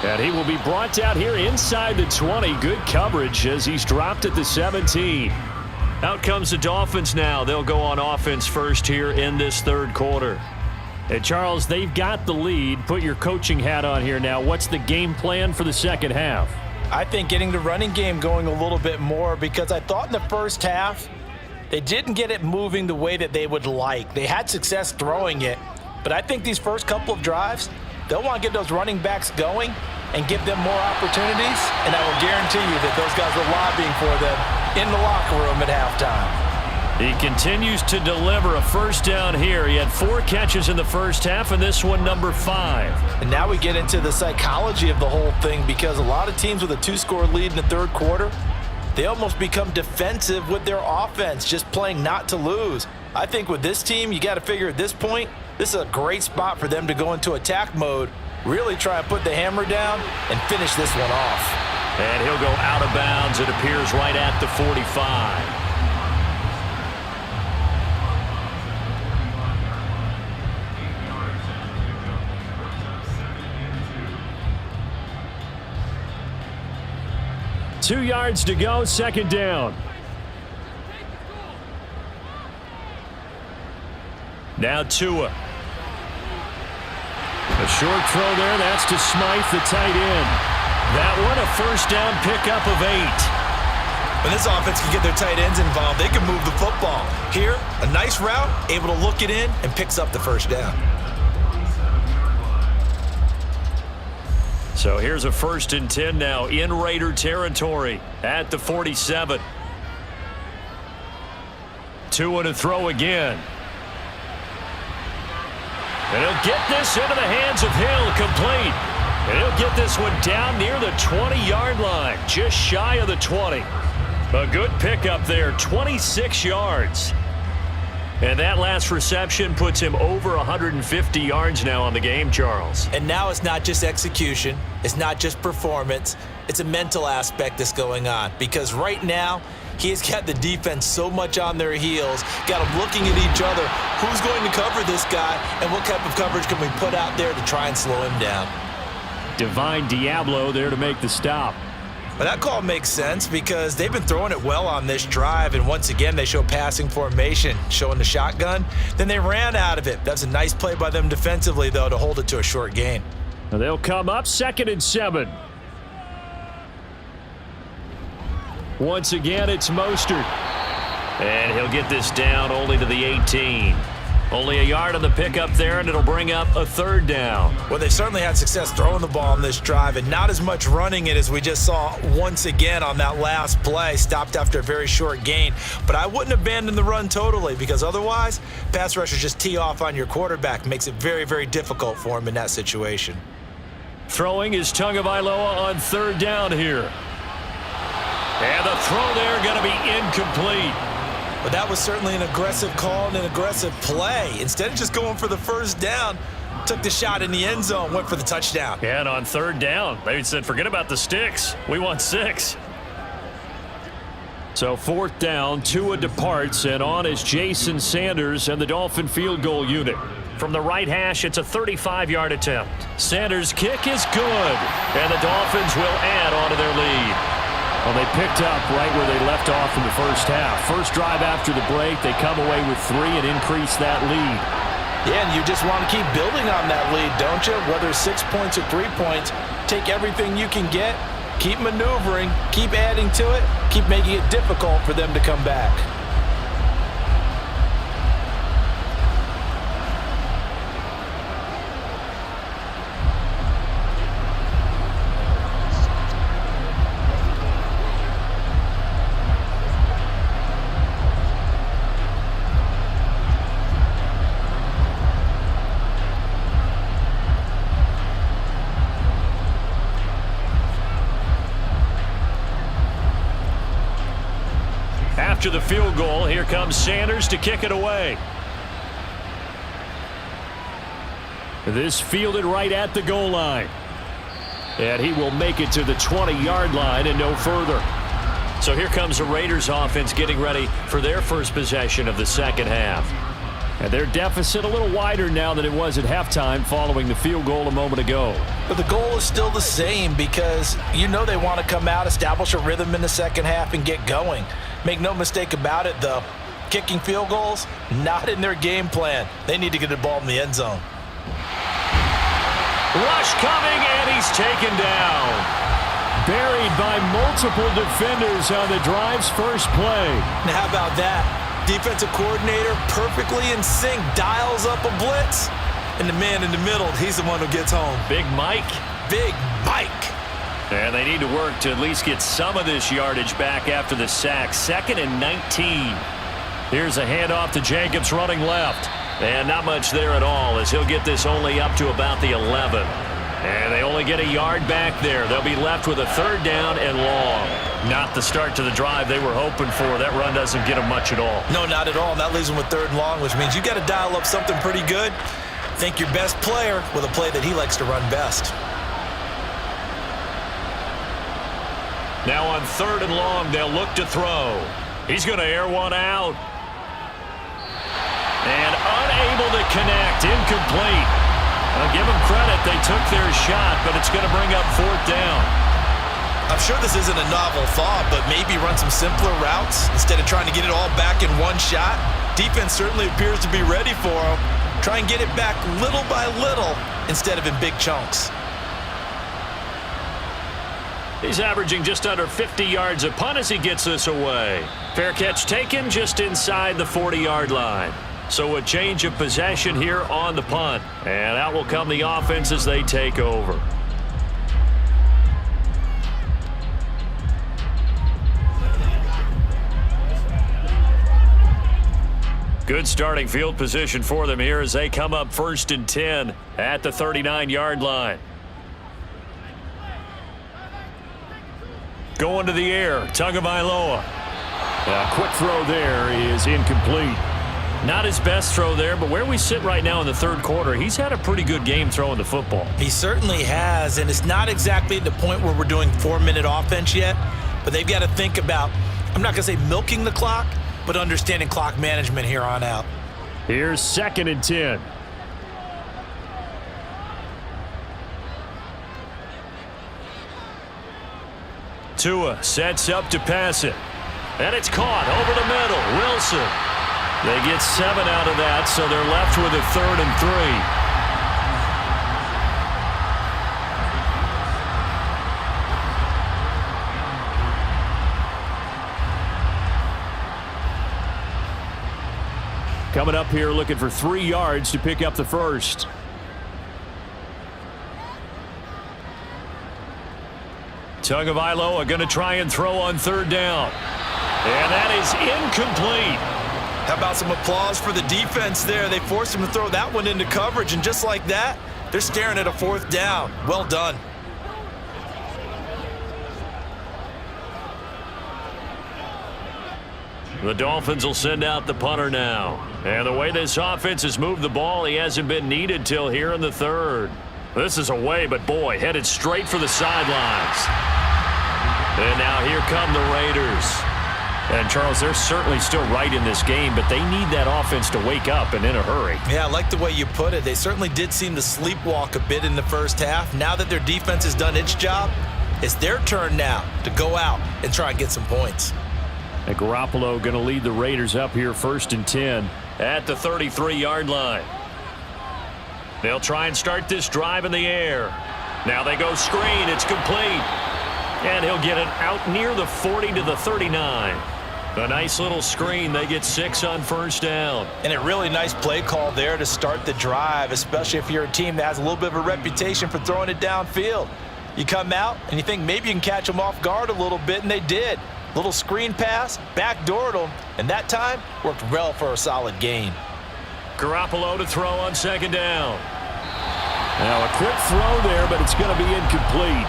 And he will be brought out here inside the 20. Good coverage as he's dropped at the 17. Out comes the Dolphins now. They'll go on offense first here in this third quarter. And Charles, they've got the lead. Put your coaching hat on here now. What's the game plan for the second half? I think getting the running game going a little bit more, because I thought in the first half they didn't get it moving the way that they would like. They had success throwing it, but I think these first couple of drives, they'll want to get those running backs going and give them more opportunities, and I will guarantee you that those guys are lobbying for them in the locker room at halftime. He continues to deliver a first down here. He had 4 catches in the first half, and this one number 5. And now we get into the psychology of the whole thing, because a lot of teams with a 2-score lead in the third quarter, they almost become defensive with their offense, just playing not to lose. I think with this team, you got to figure at this point, this is a great spot for them to go into attack mode, really try and put the hammer down and finish this one off. And he'll go out of bounds. It appears right at the 45. 2 yards to go, second down. Now Tua. A short throw there. That's to Smythe, the tight end. That one a first down pickup of 8. When this offense can get their tight ends involved, they can move the football. Here, a nice route, able to look it in, and picks up the first down. So here's a 1st and 10 now in Raider territory at the 47. Tua to throw again. And he'll get this into the hands of Hill, complete. And he'll get this one down near the 20-yard line, just shy of the 20. A good pickup there, 26 yards. And that last reception puts him over 150 yards now on the game, Charles. And now it's not just execution. It's not just performance. It's a mental aspect that's going on. Because right now, he's got the defense so much on their heels, got them looking at each other. Who's going to cover this guy, and what type of coverage can we put out there to try and slow him down? Divine Diablo there to make the stop. Well, that call makes sense because they've been throwing it well on this drive, and once again, they show passing formation, showing the shotgun. Then they ran out of it. That's a nice play by them defensively, though, to hold it to a short gain. Now they'll come up 2nd and 7. Once again, it's Mostert. And he'll get this down only to the 18. Only a yard on the pickup there, and it'll bring up a 3rd down. Well, they've certainly had success throwing the ball on this drive, and not as much running it as we just saw once again on that last play, stopped after a very short gain. But I wouldn't abandon the run totally, because otherwise, pass rushers just tee off on your quarterback. Makes it very, very difficult for him in that situation. Throwing is Tagovailoa on 3rd down here. And the throw there going to be incomplete. But that was certainly an aggressive call and an aggressive play. Instead of just going for the first down, took the shot in the end zone, went for the touchdown. Yeah, and on 3rd down, they said, forget about the sticks. We want 6. So 4th down, Tua departs, and on is Jason Sanders and the Dolphin field goal unit. From the right hash, it's a 35-yard attempt. Sanders' kick is good, and the Dolphins will add on to their lead. Well, they picked up right where they left off in the first half. First drive after the break, they come away with 3 and increase that lead. Yeah, and you just want to keep building on that lead, don't you? Whether it's 6 points or 3 points, take everything you can get, keep maneuvering, keep adding to it, keep making it difficult for them to come back. After the field goal, here comes Sanders to kick it away. This fielded right at the goal line. And he will make it to the 20-yard line and no further. So here comes the Raiders offense getting ready for their first possession of the second half. And their deficit a little wider now than it was at halftime following the field goal a moment ago. But the goal is still the same because you know they want to come out, establish a rhythm in the second half, and get going. Make no mistake about it, though. Kicking field goals, not in their game plan. They need to get the ball in the end zone. Rush coming, and he's taken down. Buried by multiple defenders on the drive's first play. Now, how about that? Defensive coordinator perfectly in sync, dials up a blitz, and the man in the middle, he's the one who gets home. Big Mike. Big Mike. And they need to work to at least get some of this yardage back after the sack. 2nd and 19. Here's a handoff to Jacobs running left. And not much there at all as he'll get this only up to about the 11. And they only get a yard back there. They'll be left with a 3rd down and long. Not the start to the drive they were hoping for. That run doesn't get them much at all. No, not at all. And that leaves them with 3rd and long, which means you got to dial up something pretty good. Think your best player with a play that he likes to run best. Now on 3rd and long, they'll look to throw. He's going to air one out. And unable to connect, incomplete. I'll give them credit, they took their shot, but it's going to bring up 4th down. I'm sure this isn't a novel thought, but maybe run some simpler routes instead of trying to get it all back in one shot. Defense certainly appears to be ready for him. Try and get it back little by little instead of in big chunks. He's averaging just under 50 yards a punt as he gets this away. Fair catch taken just inside the 40-yard line. So a change of possession here on the punt. And out will come the offense as they take over. Good starting field position for them here as they come up 1st and 10 at the 39-yard line. Going to the air, Tagovailoa. A quick throw there is incomplete. Not his best throw there, but where we sit right now in the third quarter, he's had a pretty good game throwing the football. He certainly has, and it's not exactly at the point where we're doing 4-minute offense yet, but they've got to think about, I'm not going to say milking the clock, but understanding clock management here on out. Here's 2nd and 10. Tua sets up to pass it. And it's caught over the middle. Wilson. They get 7 out of that, so they're left with a 3rd and 3. Coming up here looking for 3 yards to pick up the first. Tagovailoa going to try and throw on 3rd down. And that is incomplete. How about some applause for the defense there? They forced him to throw that one into coverage, and just like that, they're staring at a 4th down. Well done. The Dolphins will send out the punter now. And the way this offense has moved the ball, he hasn't been needed till here in the 3rd. This is away, but boy, headed straight for the sidelines. And now here come the Raiders. And, Charles, they're certainly still right in this game, but they need that offense to wake up and in a hurry. Yeah, I like the way you put it. They certainly did seem to sleepwalk a bit in the first half. Now that their defense has done its job, it's their turn now to go out and try and get some points. And Garoppolo going to lead the Raiders up here 1st and 10 at the 33-yard line. They'll try and start this drive in the air. Now they go screen. It's complete. And he'll get it out near the 40 to the 39. A nice little screen. They get 6 on 1st down. And a really nice play call there to start the drive, especially if you're a team that has a little bit of a reputation for throwing it downfield. You come out and you think maybe you can catch them off guard a little bit, and they did. Little screen pass, backdoored them, and that time worked well for a solid gain. Garoppolo to throw on 2nd down. Now a quick throw there, but it's going to be incomplete.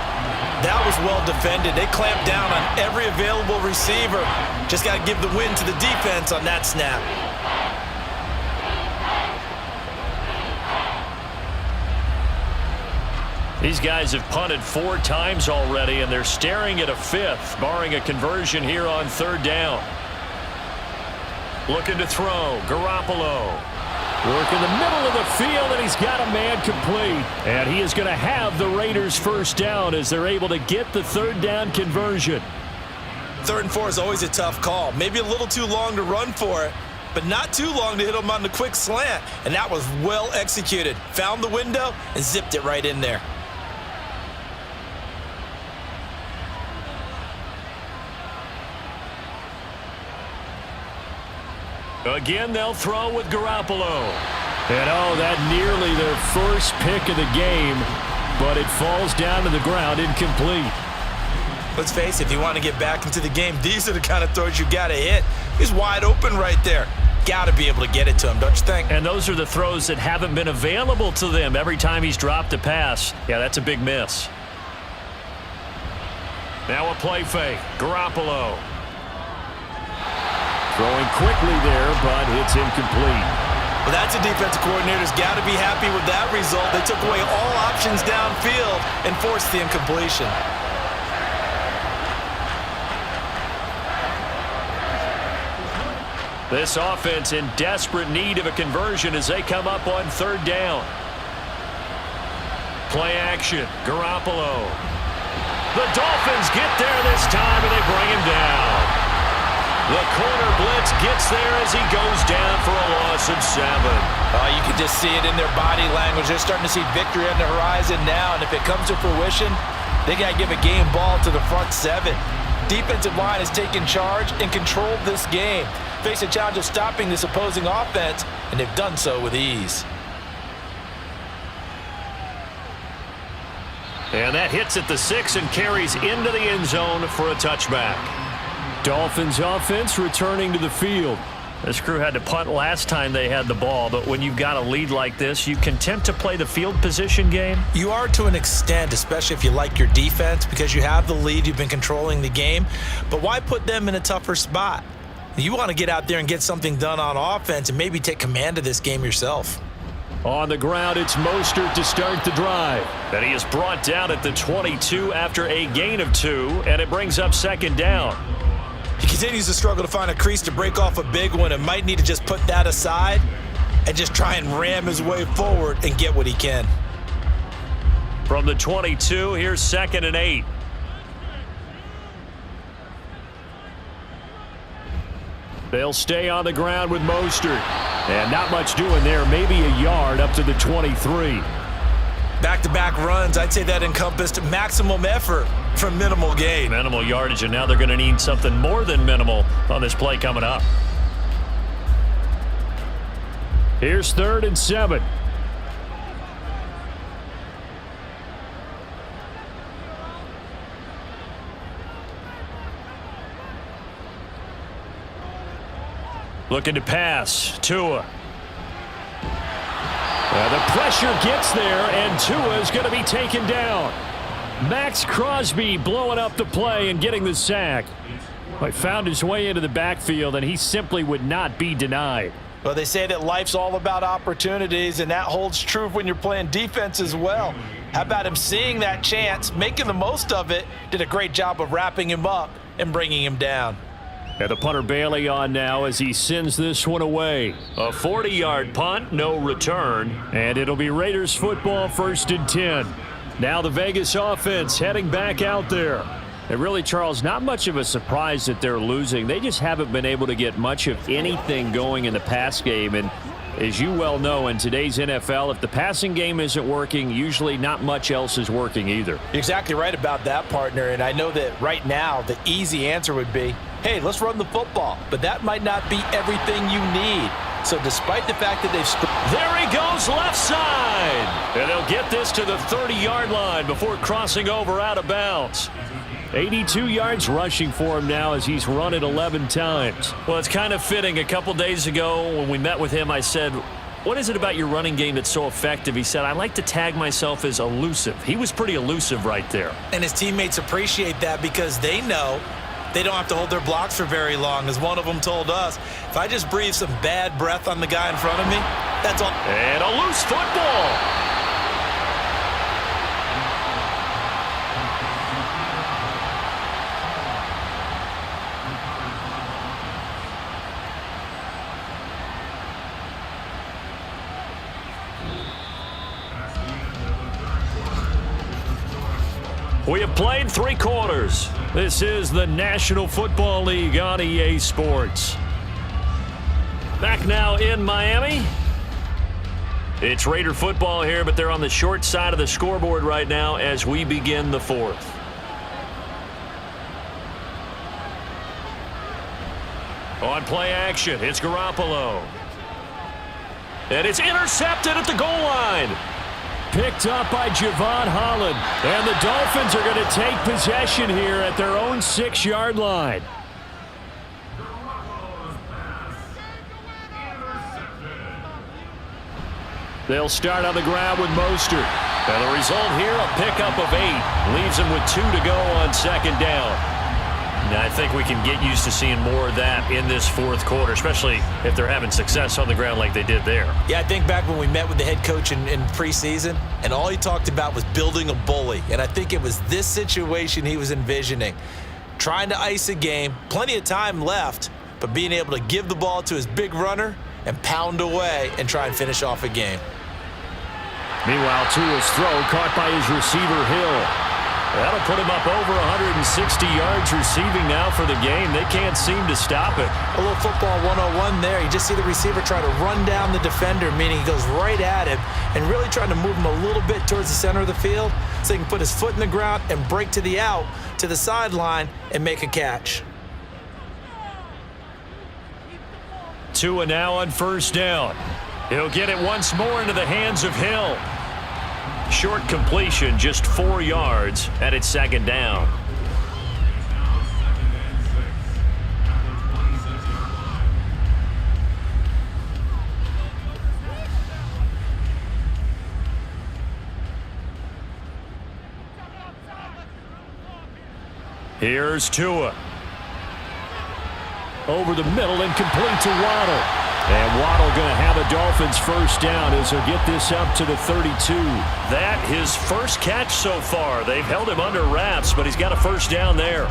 That was well defended. They clamped down on every available receiver. Just got to give the win to the defense on that snap. These guys have punted 4 times already, and they're staring at a 5th, barring a conversion here on 3rd down. Looking to throw. Garoppolo. Work in the middle of the field, and he's got a man complete. And he is going to have the Raiders 1st down as they're able to get the 3rd down conversion. 3rd and 4 is always a tough call. Maybe a little too long to run for it, but not too long to hit him on the quick slant. And that was well executed. Found the window and zipped it right in there. Again, they'll throw with Garoppolo. And, that nearly their first pick of the game, but it falls down to the ground incomplete. Let's face it, if you want to get back into the game, these are the kind of throws you got to hit. He's wide open right there. Got to be able to get it to him, don't you think? And those are the throws that haven't been available to them every time he's dropped a pass. Yeah, that's a big miss. Now a play fake. Garoppolo. Throwing quickly there, but it's incomplete. Well, that's a defensive coordinator's got to be happy with that result. They took away all options downfield and forced the incompletion. This offense in desperate need of a conversion as they come up on 3rd down. Play action. Garoppolo. The Dolphins get there this time, and they bring him down. The corner blitz gets there as he goes down for a loss of 7. You can just see it in their body language. They're starting to see victory on the horizon now, and if it comes to fruition, they got to give a game ball to the front 7. Defensive line has taken charge and controlled this game. Face a challenge of stopping this opposing offense, and they've done so with ease. And that hits at the 6 and carries into the end zone for a touchback. Dolphins offense returning to the field. This crew had to punt last time they had the ball, but when you've got a lead like this, you content to play the field position game? You are to an extent, especially if you like your defense, because you have the lead, you've been controlling the game. But why put them in a tougher spot? You want to get out there and get something done on offense and maybe take command of this game yourself. On the ground, it's Mostert to start the drive. And he is brought down at the 22 after a gain of 2, and it brings up second down. He continues to struggle to find a crease to break off a big one and might need to just put that aside and just try and ram his way forward and get what he can. From the 22, here's 2nd and 8. They'll stay on the ground with Mostert. And not much doing there, maybe a yard up to the 23. Back-to-back runs, I'd say that encompassed maximum effort for minimal gain. Minimal yardage, and now they're going to need something more than minimal on this play coming up. Here's 3rd and 7. Looking to pass. Tua. The pressure gets there, and Tua is going to be taken down. Max Crosby blowing up the play and getting the sack. He found his way into the backfield, and he simply would not be denied. Well, they say that life's all about opportunities, and that holds true when you're playing defense as well. How about him seeing that chance, making the most of it, did a great job of wrapping him up and bringing him down. And the punter Bailey on now as he sends this one away. A 40-yard punt, no return. And it'll be Raiders football, 1st and 10. Now the Vegas offense heading back out there. And really, Charles, not much of a surprise that they're losing. They just haven't been able to get much of anything going in the pass game. And as you well know, in today's NFL, if the passing game isn't working, usually not much else is working either. You're exactly right about that, partner. And I know that right now the easy answer would be, hey, let's run the football. But that might not be everything you need. So despite the fact that they've there he goes, left side. And they'll get this to the 30-yard line before crossing over out of bounds. 82 yards rushing for him now as he's run it 11 times. Well, it's kind of fitting. A couple days ago when we met with him, I said, what is it about your running game that's so effective? He said, I like to tag myself as elusive. He was pretty elusive right there. And his teammates appreciate that because they know they don't have to hold their blocks for very long. As one of them told us, if I just breathe some bad breath on the guy in front of me, that's all. And a loose football. We have played 3 quarters. This is the National Football League on EA Sports. Back now in Miami. It's Raider football here, but they're on the short side of the scoreboard right now as we begin the 4th. On play action, it's Garoppolo. And it's intercepted at the goal line. Picked up by Javon Holland. And the Dolphins are going to take possession here at their own 6-yard line. They'll start on the ground with Mostert. And the result here, a pickup of 8. Leaves them with 2 to go on 2nd down. Now, I think we can get used to seeing more of that in this 4th quarter, especially if they're having success on the ground like they did there. Yeah, I think back when we met with the head coach in preseason, and all he talked about was building a bully. And I think it was this situation he was envisioning. Trying to ice a game, plenty of time left, but being able to give the ball to his big runner and pound away and try and finish off a game. Meanwhile, Tua's throw caught by his receiver, Hill. That'll put him up over 160 yards receiving now for the game. They can't seem to stop it. A little football 101 there. You just see the receiver try to run down the defender, meaning he goes right at him and really trying to move him a little bit towards the center of the field so he can put his foot in the ground and break to the out, to the sideline, and make a catch. Tua now on first down. He'll get it once more into the hands of Hill. Short completion, just 4 yards, and it's second down. Here's Tua. Over the middle and complete to Waddle. And Waddle going to have a Dolphins first down as he'll get this up to the 32. That his first catch so far. They've held him under wraps, but he's got a first down there.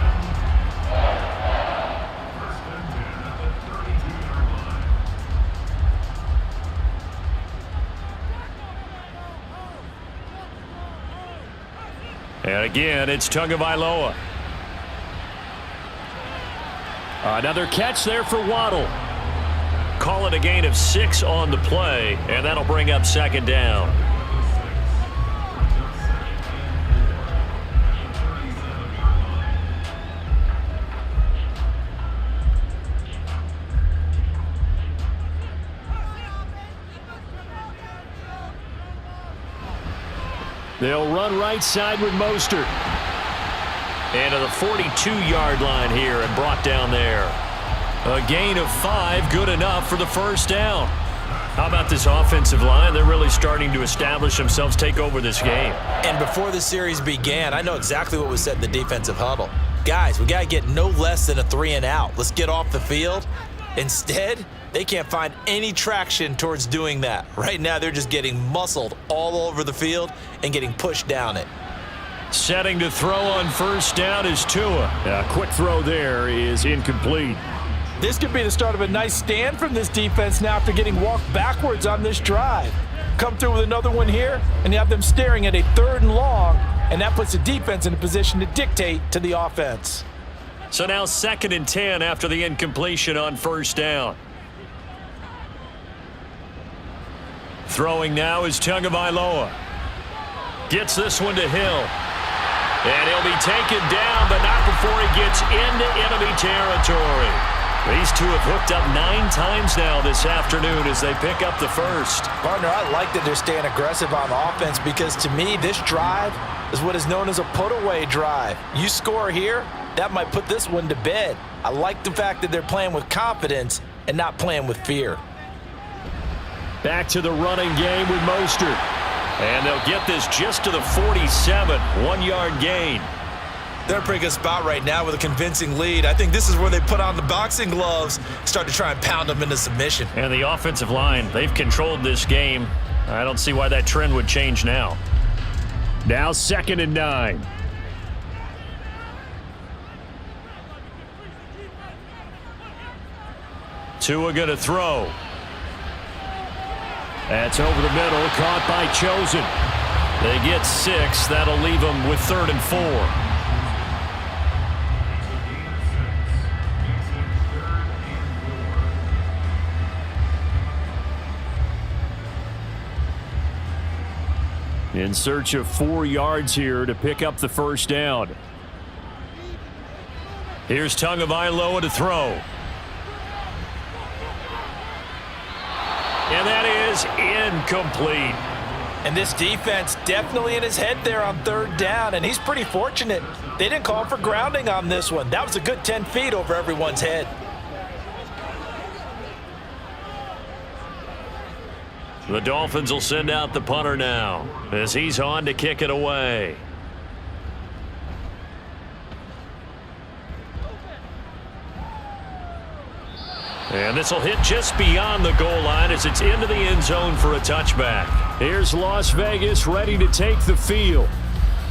And again, it's Tagovailoa. Another catch there for Waddle. Call it a gain of 6 on the play, and that'll bring up second down. They'll run right side with Mostert. And to the 42-yard line here and brought down there. A gain of 5, good enough for the first down. How about this offensive line? They're really starting to establish themselves, take over this game. And before the series began, I know exactly what was said in the defensive huddle. Guys, we got to get no less than a 3-and-out. Let's get off the field. Instead, they can't find any traction towards doing that. Right now, they're just getting muscled all over the field and getting pushed down it. Setting to throw on first down is Tua. A quick throw there is incomplete. This could be the start of a nice stand from this defense now after getting walked backwards on this drive. Come through with another one here, and you have them staring at a 3rd and long, and that puts the defense in a position to dictate to the offense. So now 2nd and 10 after the incompletion on first down. Throwing now is Tagovailoa. Gets this one to Hill. And he'll be taken down, but not before he gets into enemy territory. These two have hooked up 9 times now this afternoon as they pick up the first. Partner, I like that they're staying aggressive on offense because to me, this drive is what is known as a put-away drive. You score here, that might put this one to bed. I like the fact that they're playing with confidence and not playing with fear. Back to the running game with Mostert. And they'll get this just to the 47, 1-yard gain. They're in a pretty good spot right now with a convincing lead. I think this is where they put on the boxing gloves, start to try and pound them into submission. And the offensive line, they've controlled this game. I don't see why that trend would change now. Now 2nd and 9. Tua going to throw. That's over the middle, caught by Chosen. They get 6. That'll leave them with 3rd and 4. In search of 4 yards here to pick up the first down. Here's Tagovailoa to throw. And that is incomplete. And this defense definitely in his head there on 3rd down, and he's pretty fortunate. They didn't call for grounding on this one. That was a good 10 feet over everyone's head. The Dolphins will send out the punter now as he's on to kick it away. And this will hit just beyond the goal line as it's into the end zone for a touchback. Here's Las Vegas ready to take the field.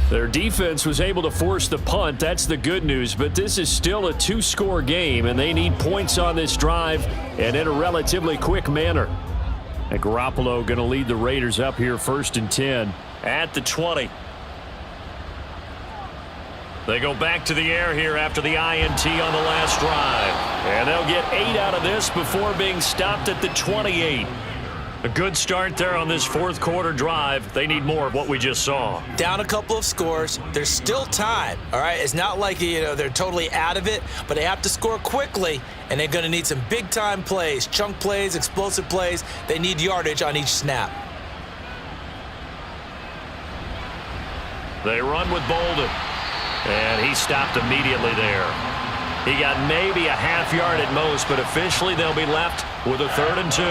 Their defense was able to force the punt. That's the good news, but this is still a 2-score game, and they need points on this drive and in a relatively quick manner. And Garoppolo going to lead the Raiders up here 1st and 10 at the 20. They go back to the air here after the INT on the last drive. And they'll get 8 out of this before being stopped at the 28. A good start there on this fourth quarter drive. They need more of what we just saw. Down a couple of scores. There's still time, all right? It's not like, they're totally out of it, but they have to score quickly, and they're going to need some big-time plays, chunk plays, explosive plays. They need yardage on each snap. They run with Bolden, and he stopped immediately there. He got maybe a half yard at most, but officially they'll be left with a 3rd and 2.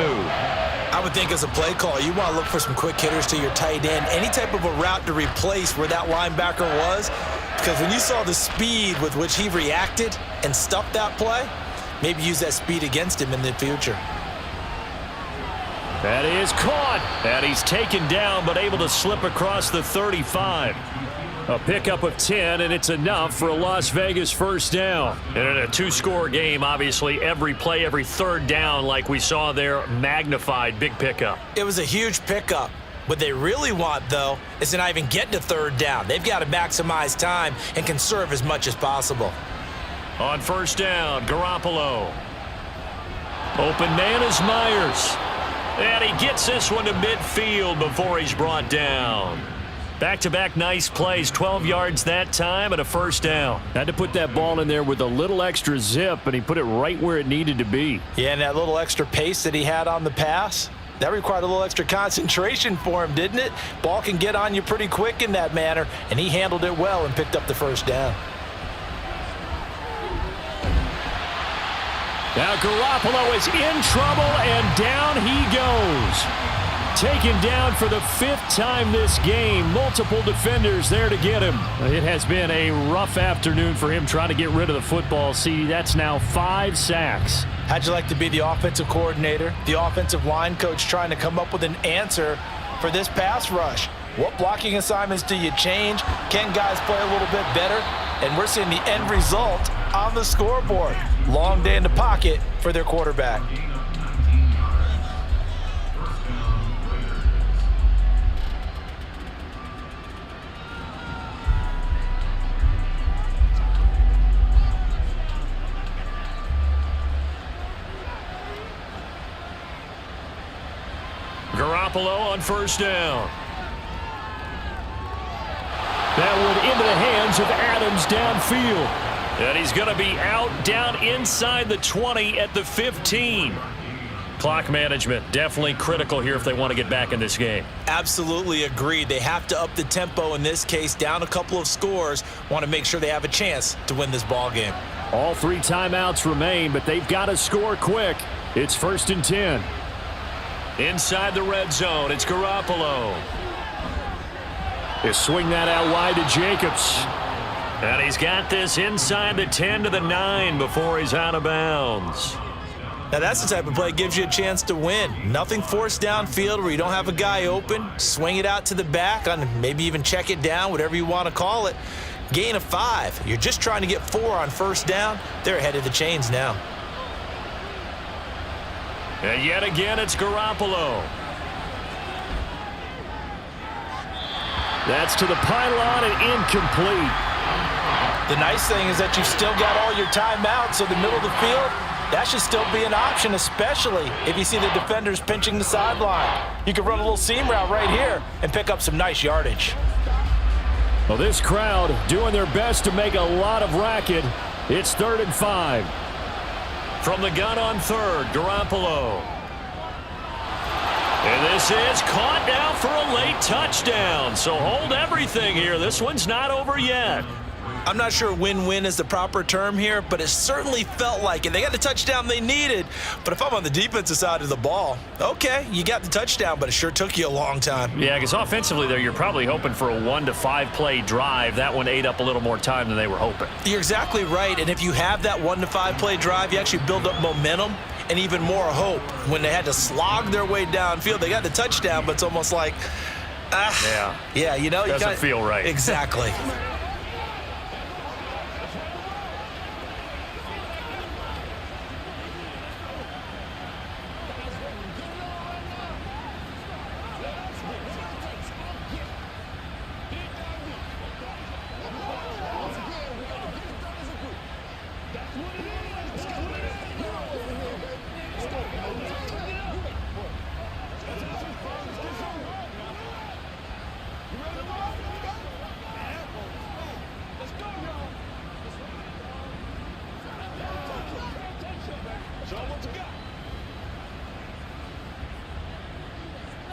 I would think as a play call, you want to look for some quick hitters to your tight end, any type of a route to replace where that linebacker was, because when you saw the speed with which he reacted and stuffed that play, maybe use that speed against him in the future. That is caught, and he's taken down but able to slip across the 35. A pickup of 10, and it's enough for a Las Vegas first down. And in a 2-score game, obviously, every play, every 3rd down, like we saw there, magnified big pickup. It was a huge pickup. What they really want, though, is to not even get to 3rd down. They've got to maximize time and conserve as much as possible. On first down, Garoppolo. Open man is Myers. And he gets this one to midfield before he's brought down. Back-to-back nice plays, 12 yards that time and a first down. Had to put that ball in there with a little extra zip, and he put it right where it needed to be. Yeah, and that little extra pace that he had on the pass, that required a little extra concentration for him, didn't it? Ball can get on you pretty quick in that manner, and he handled it well and picked up the first down. Now Garoppolo is in trouble, and down he goes. Taken down for the 5th time this game. Multiple defenders there to get him. It has been a rough afternoon for him trying to get rid of the football. See, that's now 5 sacks. How'd you like to be the offensive coordinator, the offensive line coach trying to come up with an answer for this pass rush? What blocking assignments do you change? Can guys play a little bit better? And we're seeing the end result on the scoreboard. Long day in the pocket for their quarterback. Garoppolo on first down. That one into the hands of Adams downfield. And he's going to be out down inside the 20 at the 15. Clock management definitely critical here if they want to get back in this game. Absolutely agreed. They have to up the tempo in this case, down a couple of scores. Want to make sure they have a chance to win this ball game. All 3 timeouts remain, but they've got to score quick. It's 1st and 10. Inside the red zone, it's Garoppolo. They swing that out wide to Jacobs. And he's got this inside the 10 to the 9 before he's out of bounds. Now that's the type of play that gives you a chance to win. Nothing forced downfield where you don't have a guy open. Swing it out to the back, maybe even check it down, whatever you want to call it. Gain of 5. You're just trying to get 4 on first down. They're ahead of the chains now. And yet again, it's Garoppolo. That's to the pylon and incomplete. The nice thing is that you've still got all your timeouts, so the middle of the field, that should still be an option, especially if you see the defenders pinching the sideline. You can run a little seam route right here and pick up some nice yardage. Well, this crowd doing their best to make a lot of racket. It's 3rd and 5. From the gun on 3rd, Garoppolo. And this is caught now for a late touchdown. So hold everything here. This one's not over yet. I'm not sure win-win is the proper term here, but it certainly felt like it. They got the touchdown they needed, but if I'm on the defensive side of the ball, okay, you got the touchdown, but it sure took you a long time. Yeah, because offensively there, you're probably hoping for a 1 to 5 play drive. That one ate up a little more time than they were hoping. You're exactly right, and if you have that 1 to 5 play drive, you actually build up momentum and even more hope. When they had to slog their way downfield, they got the touchdown, but it's almost like, yeah, you know, doesn't feel right. Exactly.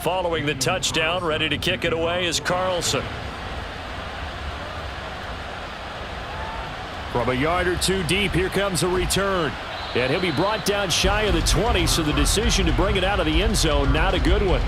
Following the touchdown, ready to kick it away is Carlson. From a yard or two deep, here comes a return. And he'll be brought down shy of the 20, so the decision to bring it out of the end zone, not a good one.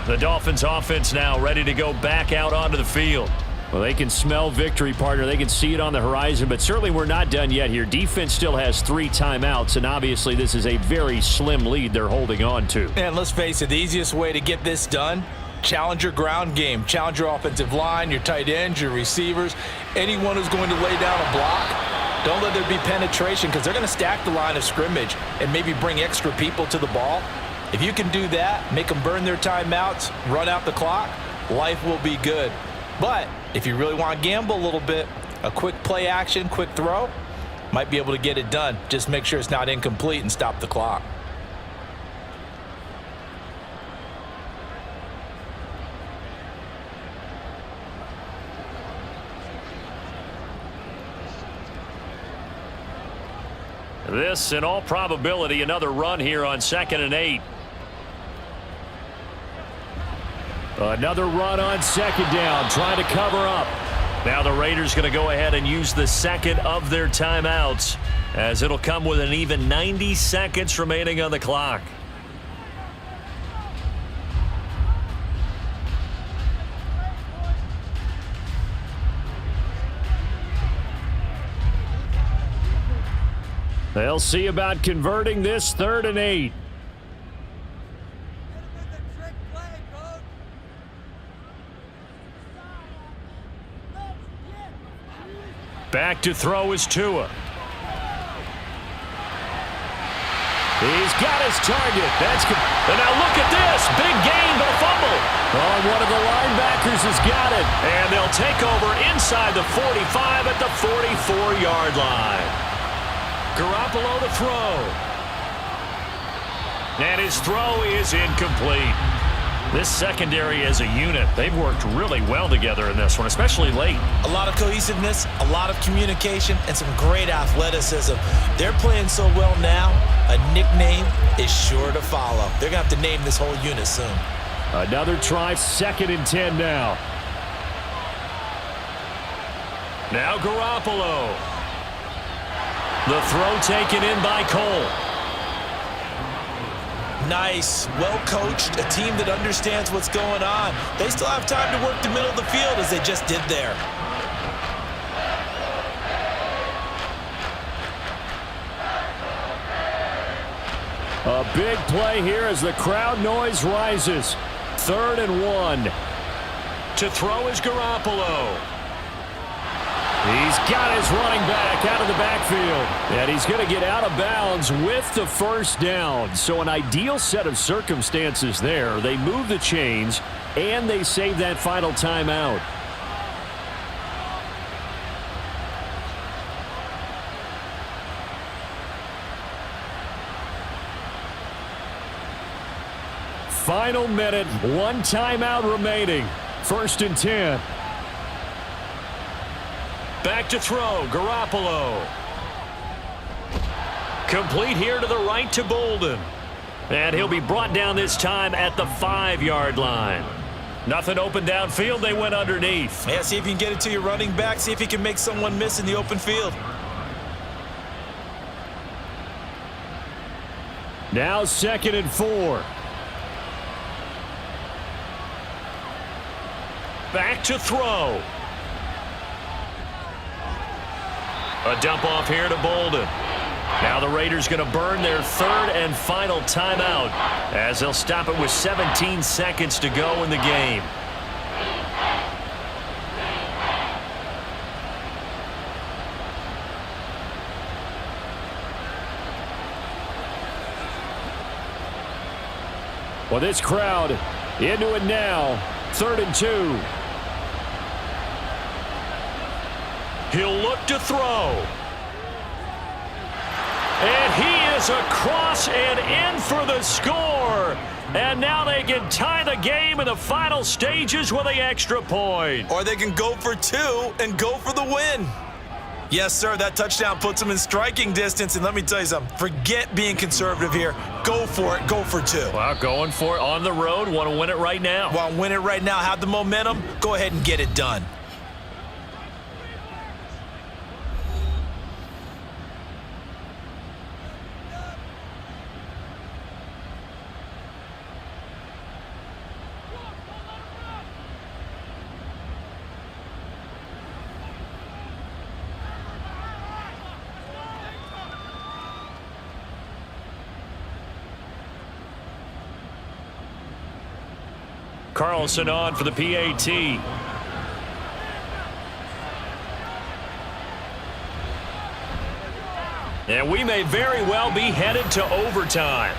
The Dolphins offense now ready to go back out onto the field. Well, they can smell victory, partner. They can see it on the horizon, but certainly we're not done yet here. Defense still has 3 timeouts, and obviously this is a very slim lead they're holding on to. And let's face it, the easiest way to get this done, challenge your ground game. Challenge your offensive line, your tight ends, your receivers, anyone who's going to lay down a block. Don't let there be penetration because they're going to stack the line of scrimmage and maybe bring extra people to the ball. If you can do that, make them burn their timeouts, run out the clock, life will be good. But if you really want to gamble a little bit, a quick play action, quick throw, might be able to get it done. Just make sure it's not incomplete and stop the clock. This, in all probability, another run here on 2nd and 8. Another run on 2nd down, trying to cover up. Now the Raiders going to go ahead and use the second of their timeouts, as it'll come with an even 90 seconds remaining on the clock. They'll see about converting this 3rd and 8. Back to throw is Tua. He's got his target. And now look at this. Big gain, but a fumble. Oh, one of the linebackers has got it. And they'll take over inside the 45 at the 44-yard line. Garoppolo to throw. And his throw is incomplete. This secondary as a unit, they've worked really well together in this one, especially late. A lot of cohesiveness, a lot of communication, and some great athleticism. They're playing so well now, a nickname is sure to follow. They're going to have to name this whole unit soon. Another try, 2nd and 10 now. Now Garoppolo. The throw taken in by Cole. Nice, well-coached, a team that understands what's going on. They still have time to work the middle of the field as they just did there. A big play here as the crowd noise rises. 3rd and 1. To throw is Garoppolo. He's got his running back out of the backfield. And he's going to get out of bounds with the 1st down. So an ideal set of circumstances there. They move the chains, and they save that final timeout. Final minute, 1 timeout remaining. 1st and 10. Back to throw, Garoppolo. Complete here to the right to Bolden. And he'll be brought down this time at the 5-yard line. Nothing open downfield, they went underneath. Yeah, see if you can get it to your running back. See if you can make someone miss in the open field. Now 2nd and 4. Back to throw. A dump off here to Bolden. Now the Raiders going to burn their 3rd and final timeout as they'll stop it with 17 seconds to go in the game. Well, this crowd into it now. 3rd and 2. He'll look to throw. And he is across and in for the score. And now they can tie the game in the final stages with the extra point. Or they can go for 2 and go for the win. Yes, sir. That touchdown puts them in striking distance. And let me tell you something. Forget being conservative here. Go for it. Go for 2. Well, going for it on the road. Want to win it right now. Want to win it right now. Have the momentum. Go ahead and get it done. Carlson on for the PAT. And we may very well be headed to overtime.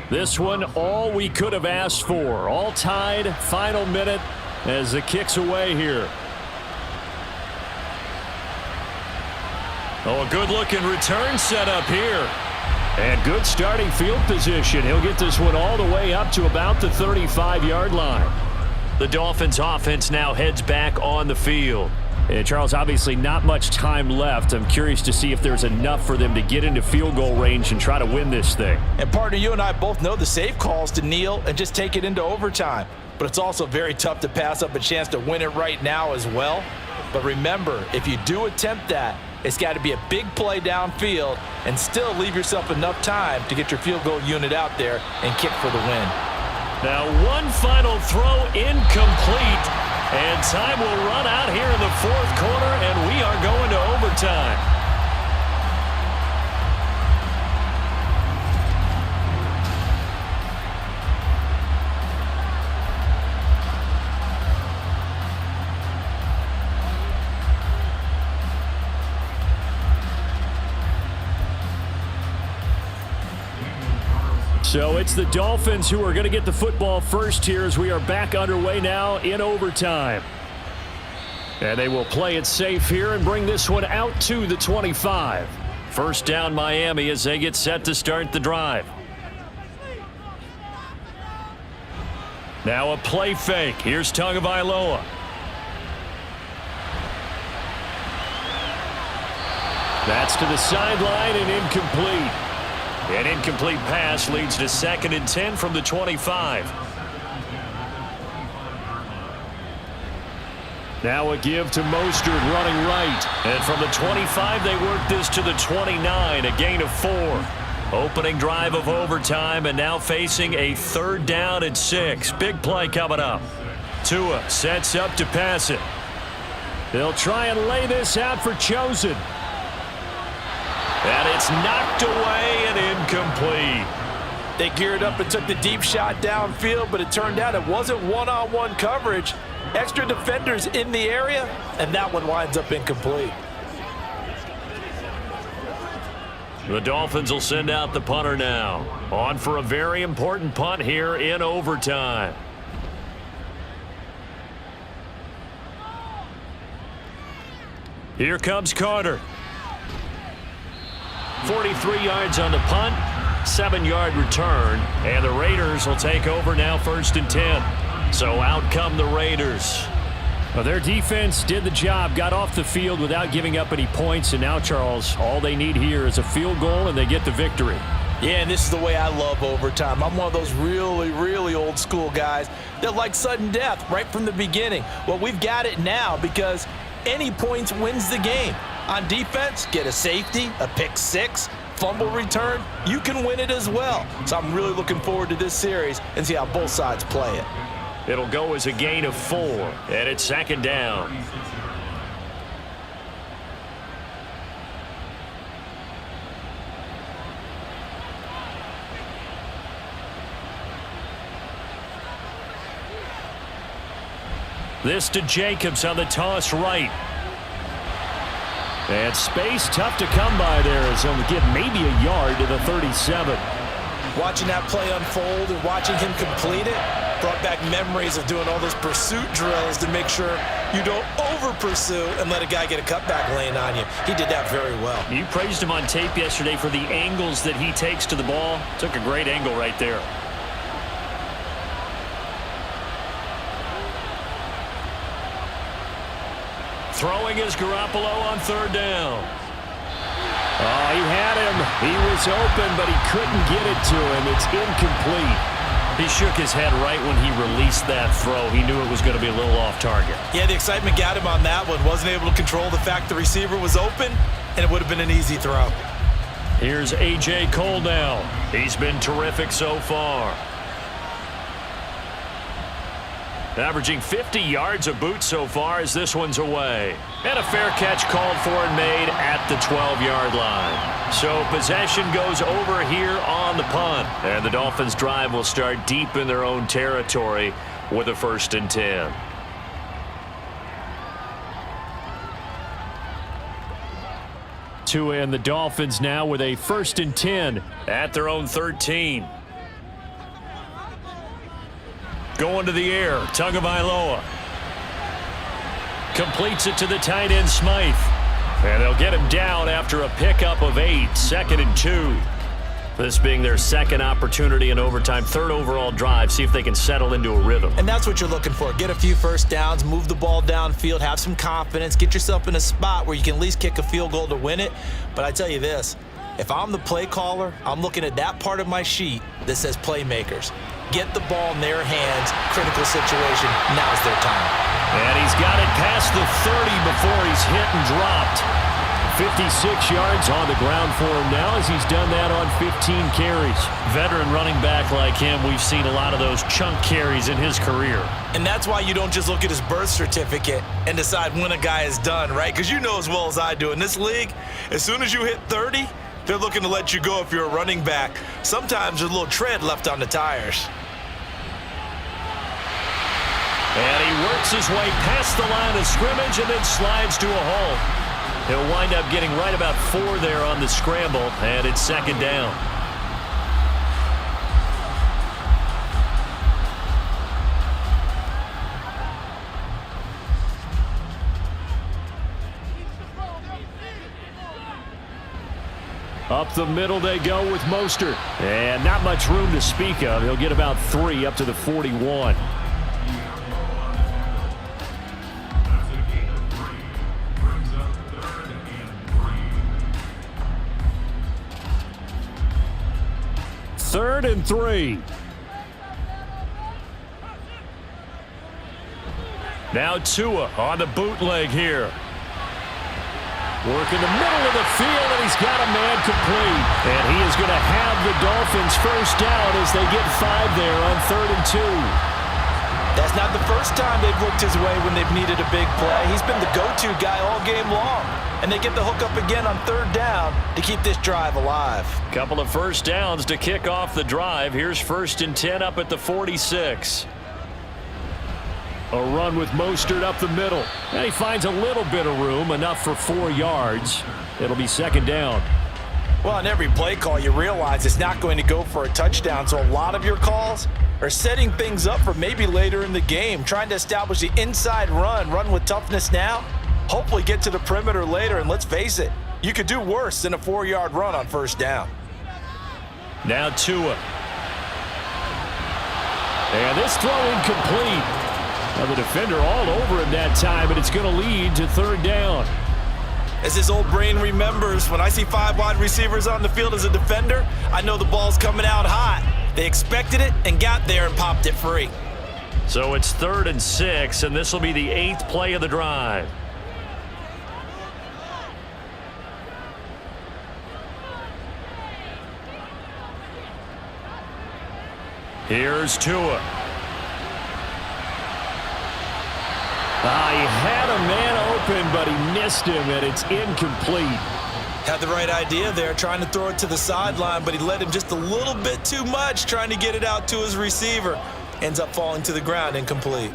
This one, all we could have asked for. All tied, final minute as the kick's away here. Oh, a good-looking return set up here. And good starting field position. He'll get this one all the way up to about the 35-yard line. The Dolphins offense now heads back on the field. And Charles, obviously not much time left. I'm curious to see if there's enough for them to get into field goal range and try to win this thing. And partner, you and I both know the safe calls to kneel and just take it into overtime. But it's also very tough to pass up a chance to win it right now as well. But remember, if you do attempt that, it's got to be a big play downfield and still leave yourself enough time to get your field goal unit out there and kick for the win. Now one final throw incomplete. And time will run out here in the fourth quarter, and we are going to overtime. So it's the Dolphins who are going to get the football first here as we are back underway now in overtime. And they will play it safe here and bring this one out to the 25. First down Miami as they get set to start the drive. Now a play fake. Here's Tagovailoa. That's to the sideline and incomplete. An incomplete pass leads to 2nd and 10 from the 25. Now a give to Mostert running right. And from the 25, they work this to the 29, a gain of 4. Opening drive of overtime and now facing a 3rd down and 6. Big play coming up. Tua sets up to pass it. They'll try and lay this out for Chosen. And it's knocked away and incomplete. They geared up and took the deep shot downfield, but it turned out it wasn't one-on-one coverage. Extra defenders in the area, and that one winds up incomplete. The Dolphins will send out the punter now. On for a very important punt here in overtime. Here comes Carter. 43 yards on the punt, 7-yard return, and the Raiders will take over now 1st and 10. So out come the Raiders. Well, their defense did the job, got off the field without giving up any points, and now, Charles, all they need here is a field goal and they get the victory. Yeah, and this is the way I love overtime. I'm one of those really, really old school guys that like sudden death right from the beginning. Well, we've got it now because any points wins the game. On defense, get a safety, a pick 6, fumble return, you can win it as well. So I'm really looking forward to this series and see how both sides play it. It'll go as a gain of 4, and it's second down. This to Jacobs on the toss right. And space tough to come by there as he'll get maybe a yard to the 37. Watching that play unfold and watching him complete it brought back memories of doing all those pursuit drills to make sure you don't over-pursue and let a guy get a cutback lane on you. He did that very well. You praised him on tape yesterday for the angles that he takes to the ball. Took a great angle right there. Throwing is Garoppolo on third down. Oh, he had him. He was open, but he couldn't get it to him. It's incomplete. He shook his head right when he released that throw. He knew it was going to be a little off target. Yeah, the excitement got him on that one. Wasn't able to control the fact the receiver was open, and it would have been an easy throw. Here's A.J. Cole now. He's been terrific so far. Averaging 50 yards a boot so far as this one's away. And a fair catch called for and made at the 12-yard line. So possession goes over here on the punt. And the Dolphins' drive will start deep in their own territory with a 1st and 10. Tua and the Dolphins now with a 1st and 10 at their own 13. Going to the air, Tagovailoa. Completes it to the tight end, Smythe. And they'll get him down after a pickup of 8, 2nd and 2. This being their second opportunity in overtime, 3rd overall drive. See if they can settle into a rhythm. And that's what you're looking for. Get a few first downs, move the ball downfield, have some confidence, get yourself in a spot where you can at least kick a field goal to win it. But I tell you this, if I'm the play caller, I'm looking at that part of my sheet that says playmakers. Get the ball in their hands. Critical situation. Now's their time. And he's got it past the 30 before he's hit and dropped. 56 yards on the ground for him now as he's done that on 15 carries. Veteran running back like him, we've seen a lot of those chunk carries in his career. And that's why you don't just look at his birth certificate and decide when a guy is done, right? Because you know as well as I do, in this league, as soon as you hit 30, they're looking to let you go if you're a running back. Sometimes there's a little tread left on the tires. And he works his way past the line of scrimmage and then slides to a hole. He'll wind up getting right about 4 there on the scramble, and it's 2nd down. Up the middle they go with Mostert. And not much room to speak of. He'll get about 3 up to the 41. Third and 3. Now Tua on the bootleg here. Work in the middle of the field, and he's got a man complete. And he is going to have the Dolphins first down as they get 5 there on 3rd and 2. That's not the first time they've looked his way when they've needed a big play. He's been the go-to guy all game long. And they get the hook up again on 3rd down to keep this drive alive. Couple of first downs to kick off the drive. Here's 1st and 10 up at the 46. A run with Mostert up the middle. And he finds a little bit of room, enough for 4 yards. It'll be 2nd down. Well, on every play call, you realize it's not going to go for a touchdown. So a lot of your calls are setting things up for maybe later in the game, trying to establish the inside run with toughness now, hopefully get to the perimeter later. And let's face it, you could do worse than a 4-yard run on 1st down. Now Tua. And this throw incomplete. Now the defender all over him that time, and it's going to lead to 3rd down. As his old brain remembers, when I see 5 wide receivers on the field as a defender, I know the ball's coming out hot. They expected it and got there and popped it free. So it's 3rd and 6, and this will be the 8th play of the drive. Here's Tua. He had a man open, but he missed him, and it's incomplete. Had the right idea there, trying to throw it to the sideline, but he let him just a little bit too much, trying to get it out to his receiver. Ends up falling to the ground, incomplete.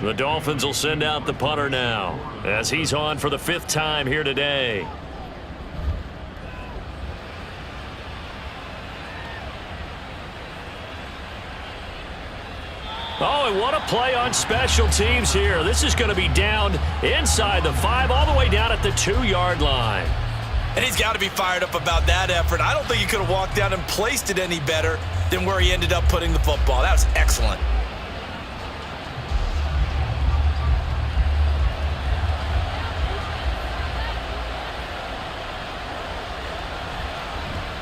The Dolphins will send out the punter now, as he's on for the 5th time here today. Oh, and what a play on special teams here. This is going to be down inside the 5, all the way down at the 2-yard line. And he's got to be fired up about that effort. I don't think he could have walked down and placed it any better than where he ended up putting the football. That was excellent.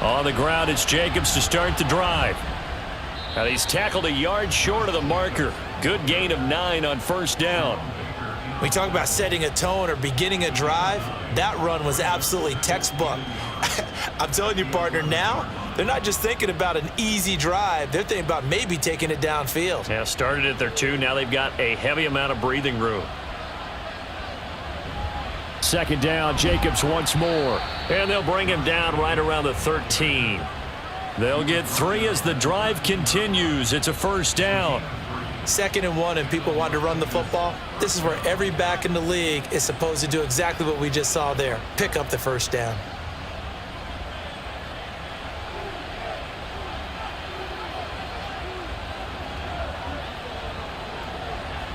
On the ground, it's Jacobs to start the drive. Now he's tackled a yard short of the marker. Good gain of 9 on 1st down. We talk about setting a tone or beginning a drive. That run was absolutely textbook. I'm telling you, partner, now they're not just thinking about an easy drive. They're thinking about maybe taking it downfield. Yeah, started at their 2. Now they've got a heavy amount of breathing room. 2nd down, Jacobs once more. And they'll bring him down right around the 13. They'll get 3 as the drive continues. It's a 1st down. 2nd and 1, and people want to run the football. This is where every back in the league is supposed to do exactly what we just saw there. Pick up the 1st down.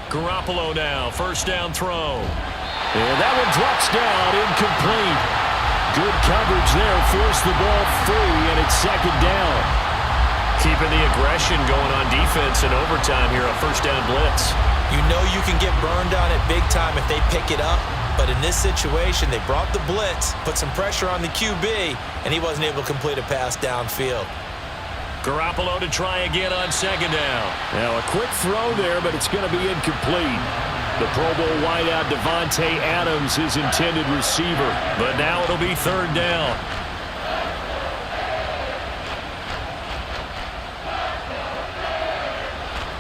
Garoppolo now, 1st down throw. And that one drops down, incomplete. Good coverage there, forced the ball free, and it's 2nd down. Keeping the aggression going on defense in overtime here, a 1st down blitz. You know you can get burned on it big time if they pick it up, but in this situation, they brought the blitz, put some pressure on the QB, and he wasn't able to complete a pass downfield. Garoppolo to try again on 2nd down. Now a quick throw there, but it's going to be incomplete. The Pro Bowl wideout Devontae Adams, his intended receiver. But now it'll be 3rd down.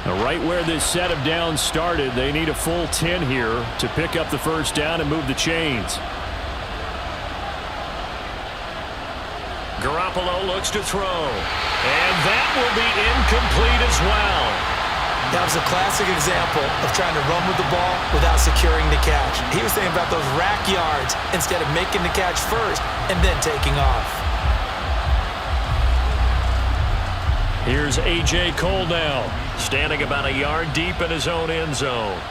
Now right where this set of downs started, they need a full 10 here to pick up the 1st down and move the chains. Garoppolo looks to throw. And that will be incomplete as well. That was a classic example of trying to run with the ball without securing the catch. He was thinking about those rack yards instead of making the catch first and then taking off. Here's A.J. Cole now, standing about a yard deep in his own end zone.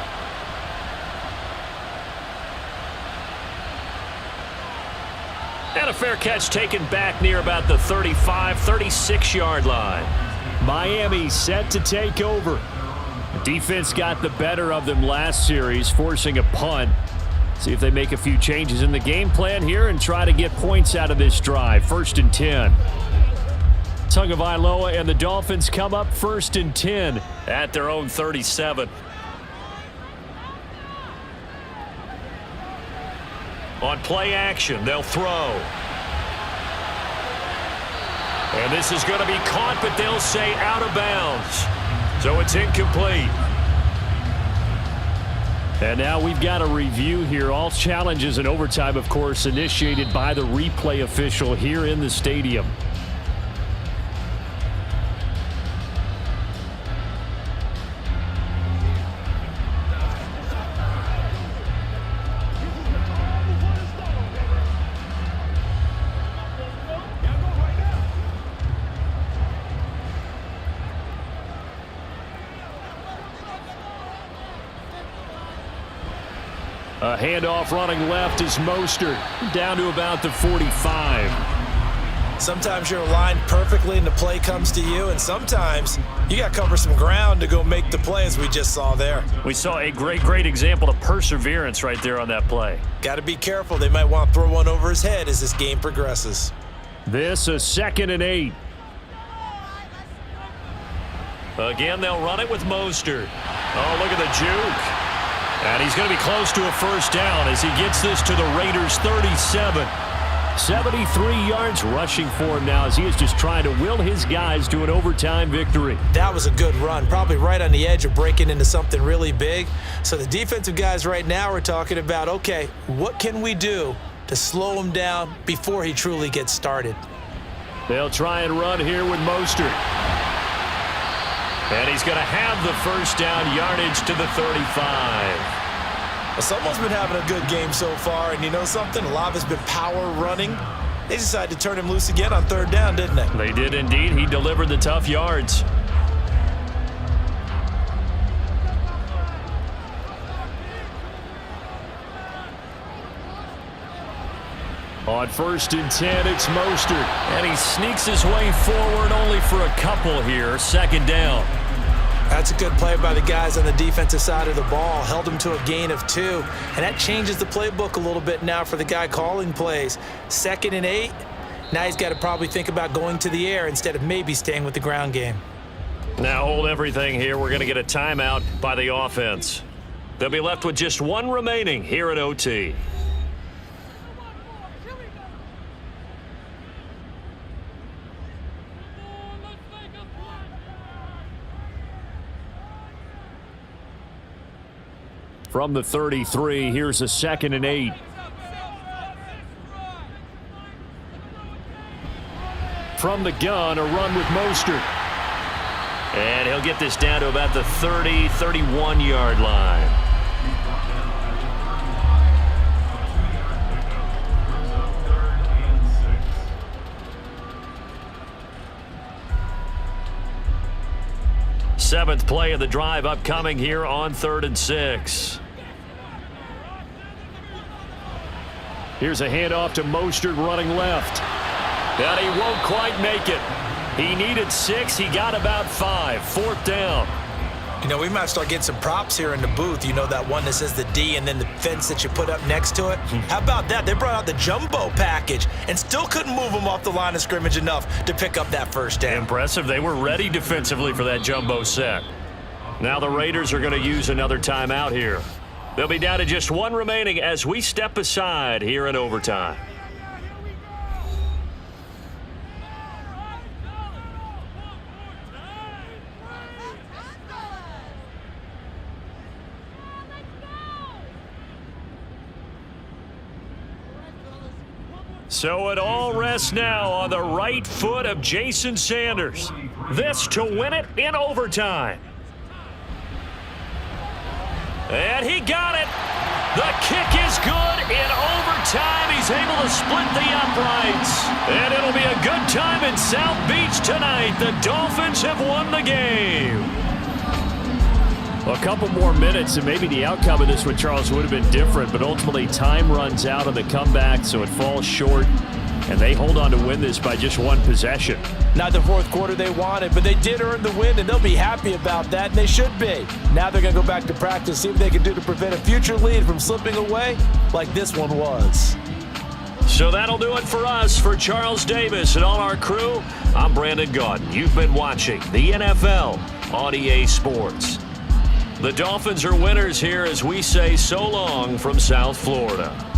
And a fair catch taken back near about the 35, 36-yard line. Miami set to take over. Defense got the better of them last series, forcing a punt. See if they make a few changes in the game plan here and try to get points out of this drive. 1st and 10. Tagovailoa and the Dolphins come up 1st and 10 at their own 37. On play action, they'll throw. And this is going to be caught, but they'll say out of bounds. So it's incomplete. And now we've got a review here. All challenges in overtime, of course, initiated by the replay official here in the stadium. A handoff running left is Mostert, down to about the 45. Sometimes you're aligned perfectly and the play comes to you, and sometimes you got to cover some ground to go make the play, as we just saw there. We saw a great example of perseverance right there on that play. Got to be careful. They might want to throw one over his head as this game progresses. This a 2nd and 8. Again, they'll run it with Mostert. Oh, look at the juke. And he's going to be close to a 1st down as he gets this to the Raiders' 37. 73 yards rushing for him now as he is just trying to will his guys to an overtime victory. That was a good run, probably right on the edge of breaking into something really big. So the defensive guys right now are talking about, okay, what can we do to slow him down before he truly gets started? They'll try and run here with Mostert. And he's going to have the first down, yardage to the 35. Well, someone's been having a good game so far, and you know something? A lot has been power running. They decided to turn him loose again on third down, didn't they? They did indeed. He delivered the tough yards. On 1st and 10, it's Mostert. And he sneaks his way forward only for a couple here. 2nd down. That's a good play by the guys on the defensive side of the ball. Held him to a gain of 2. And that changes the playbook a little bit now for the guy calling plays. 2nd and 8. Now he's got to probably think about going to the air instead of maybe staying with the ground game. Now hold everything here. We're going to get a timeout by the offense. They'll be left with just one remaining here at OT. From the 33, here's a 2nd and 8. From the gun, a run with Mostert. And he'll get this down to about the 30, 31-yard line. Seventh play of the drive upcoming here on 3rd and 6. Here's a handoff to Mostert running left. And he won't quite make it. He needed 6. He got about 5. 4th down. You know, we might start getting some props here in the booth. You know, that one that says the D and then the fence that you put up next to it? How about that? They brought out the jumbo package and still couldn't move him off the line of scrimmage enough to pick up that first down. Impressive. They were ready defensively for that jumbo set. Now the Raiders are going to use another timeout here. They'll be down to just one remaining as we step aside here in overtime. So it all rests now on the right foot of Jason Sanders. This to win it in overtime. And he got it. The kick is good in overtime. He's able to split the uprights. And it'll be a good time in South Beach tonight. The Dolphins have won the game. A couple more minutes, and maybe the outcome of this with Charles would have been different, but ultimately time runs out on the comeback, so it falls short, and they hold on to win this by just one possession. Not the 4th quarter they wanted, but they did earn the win, and they'll be happy about that, and they should be. Now they're going to go back to practice, see what they can do to prevent a future lead from slipping away like this one was. So that'll do it for us. For Charles Davis and all our crew, I'm Brandon Gaudin. You've been watching the NFL on EA Sports. The Dolphins are winners here as we say so long from South Florida.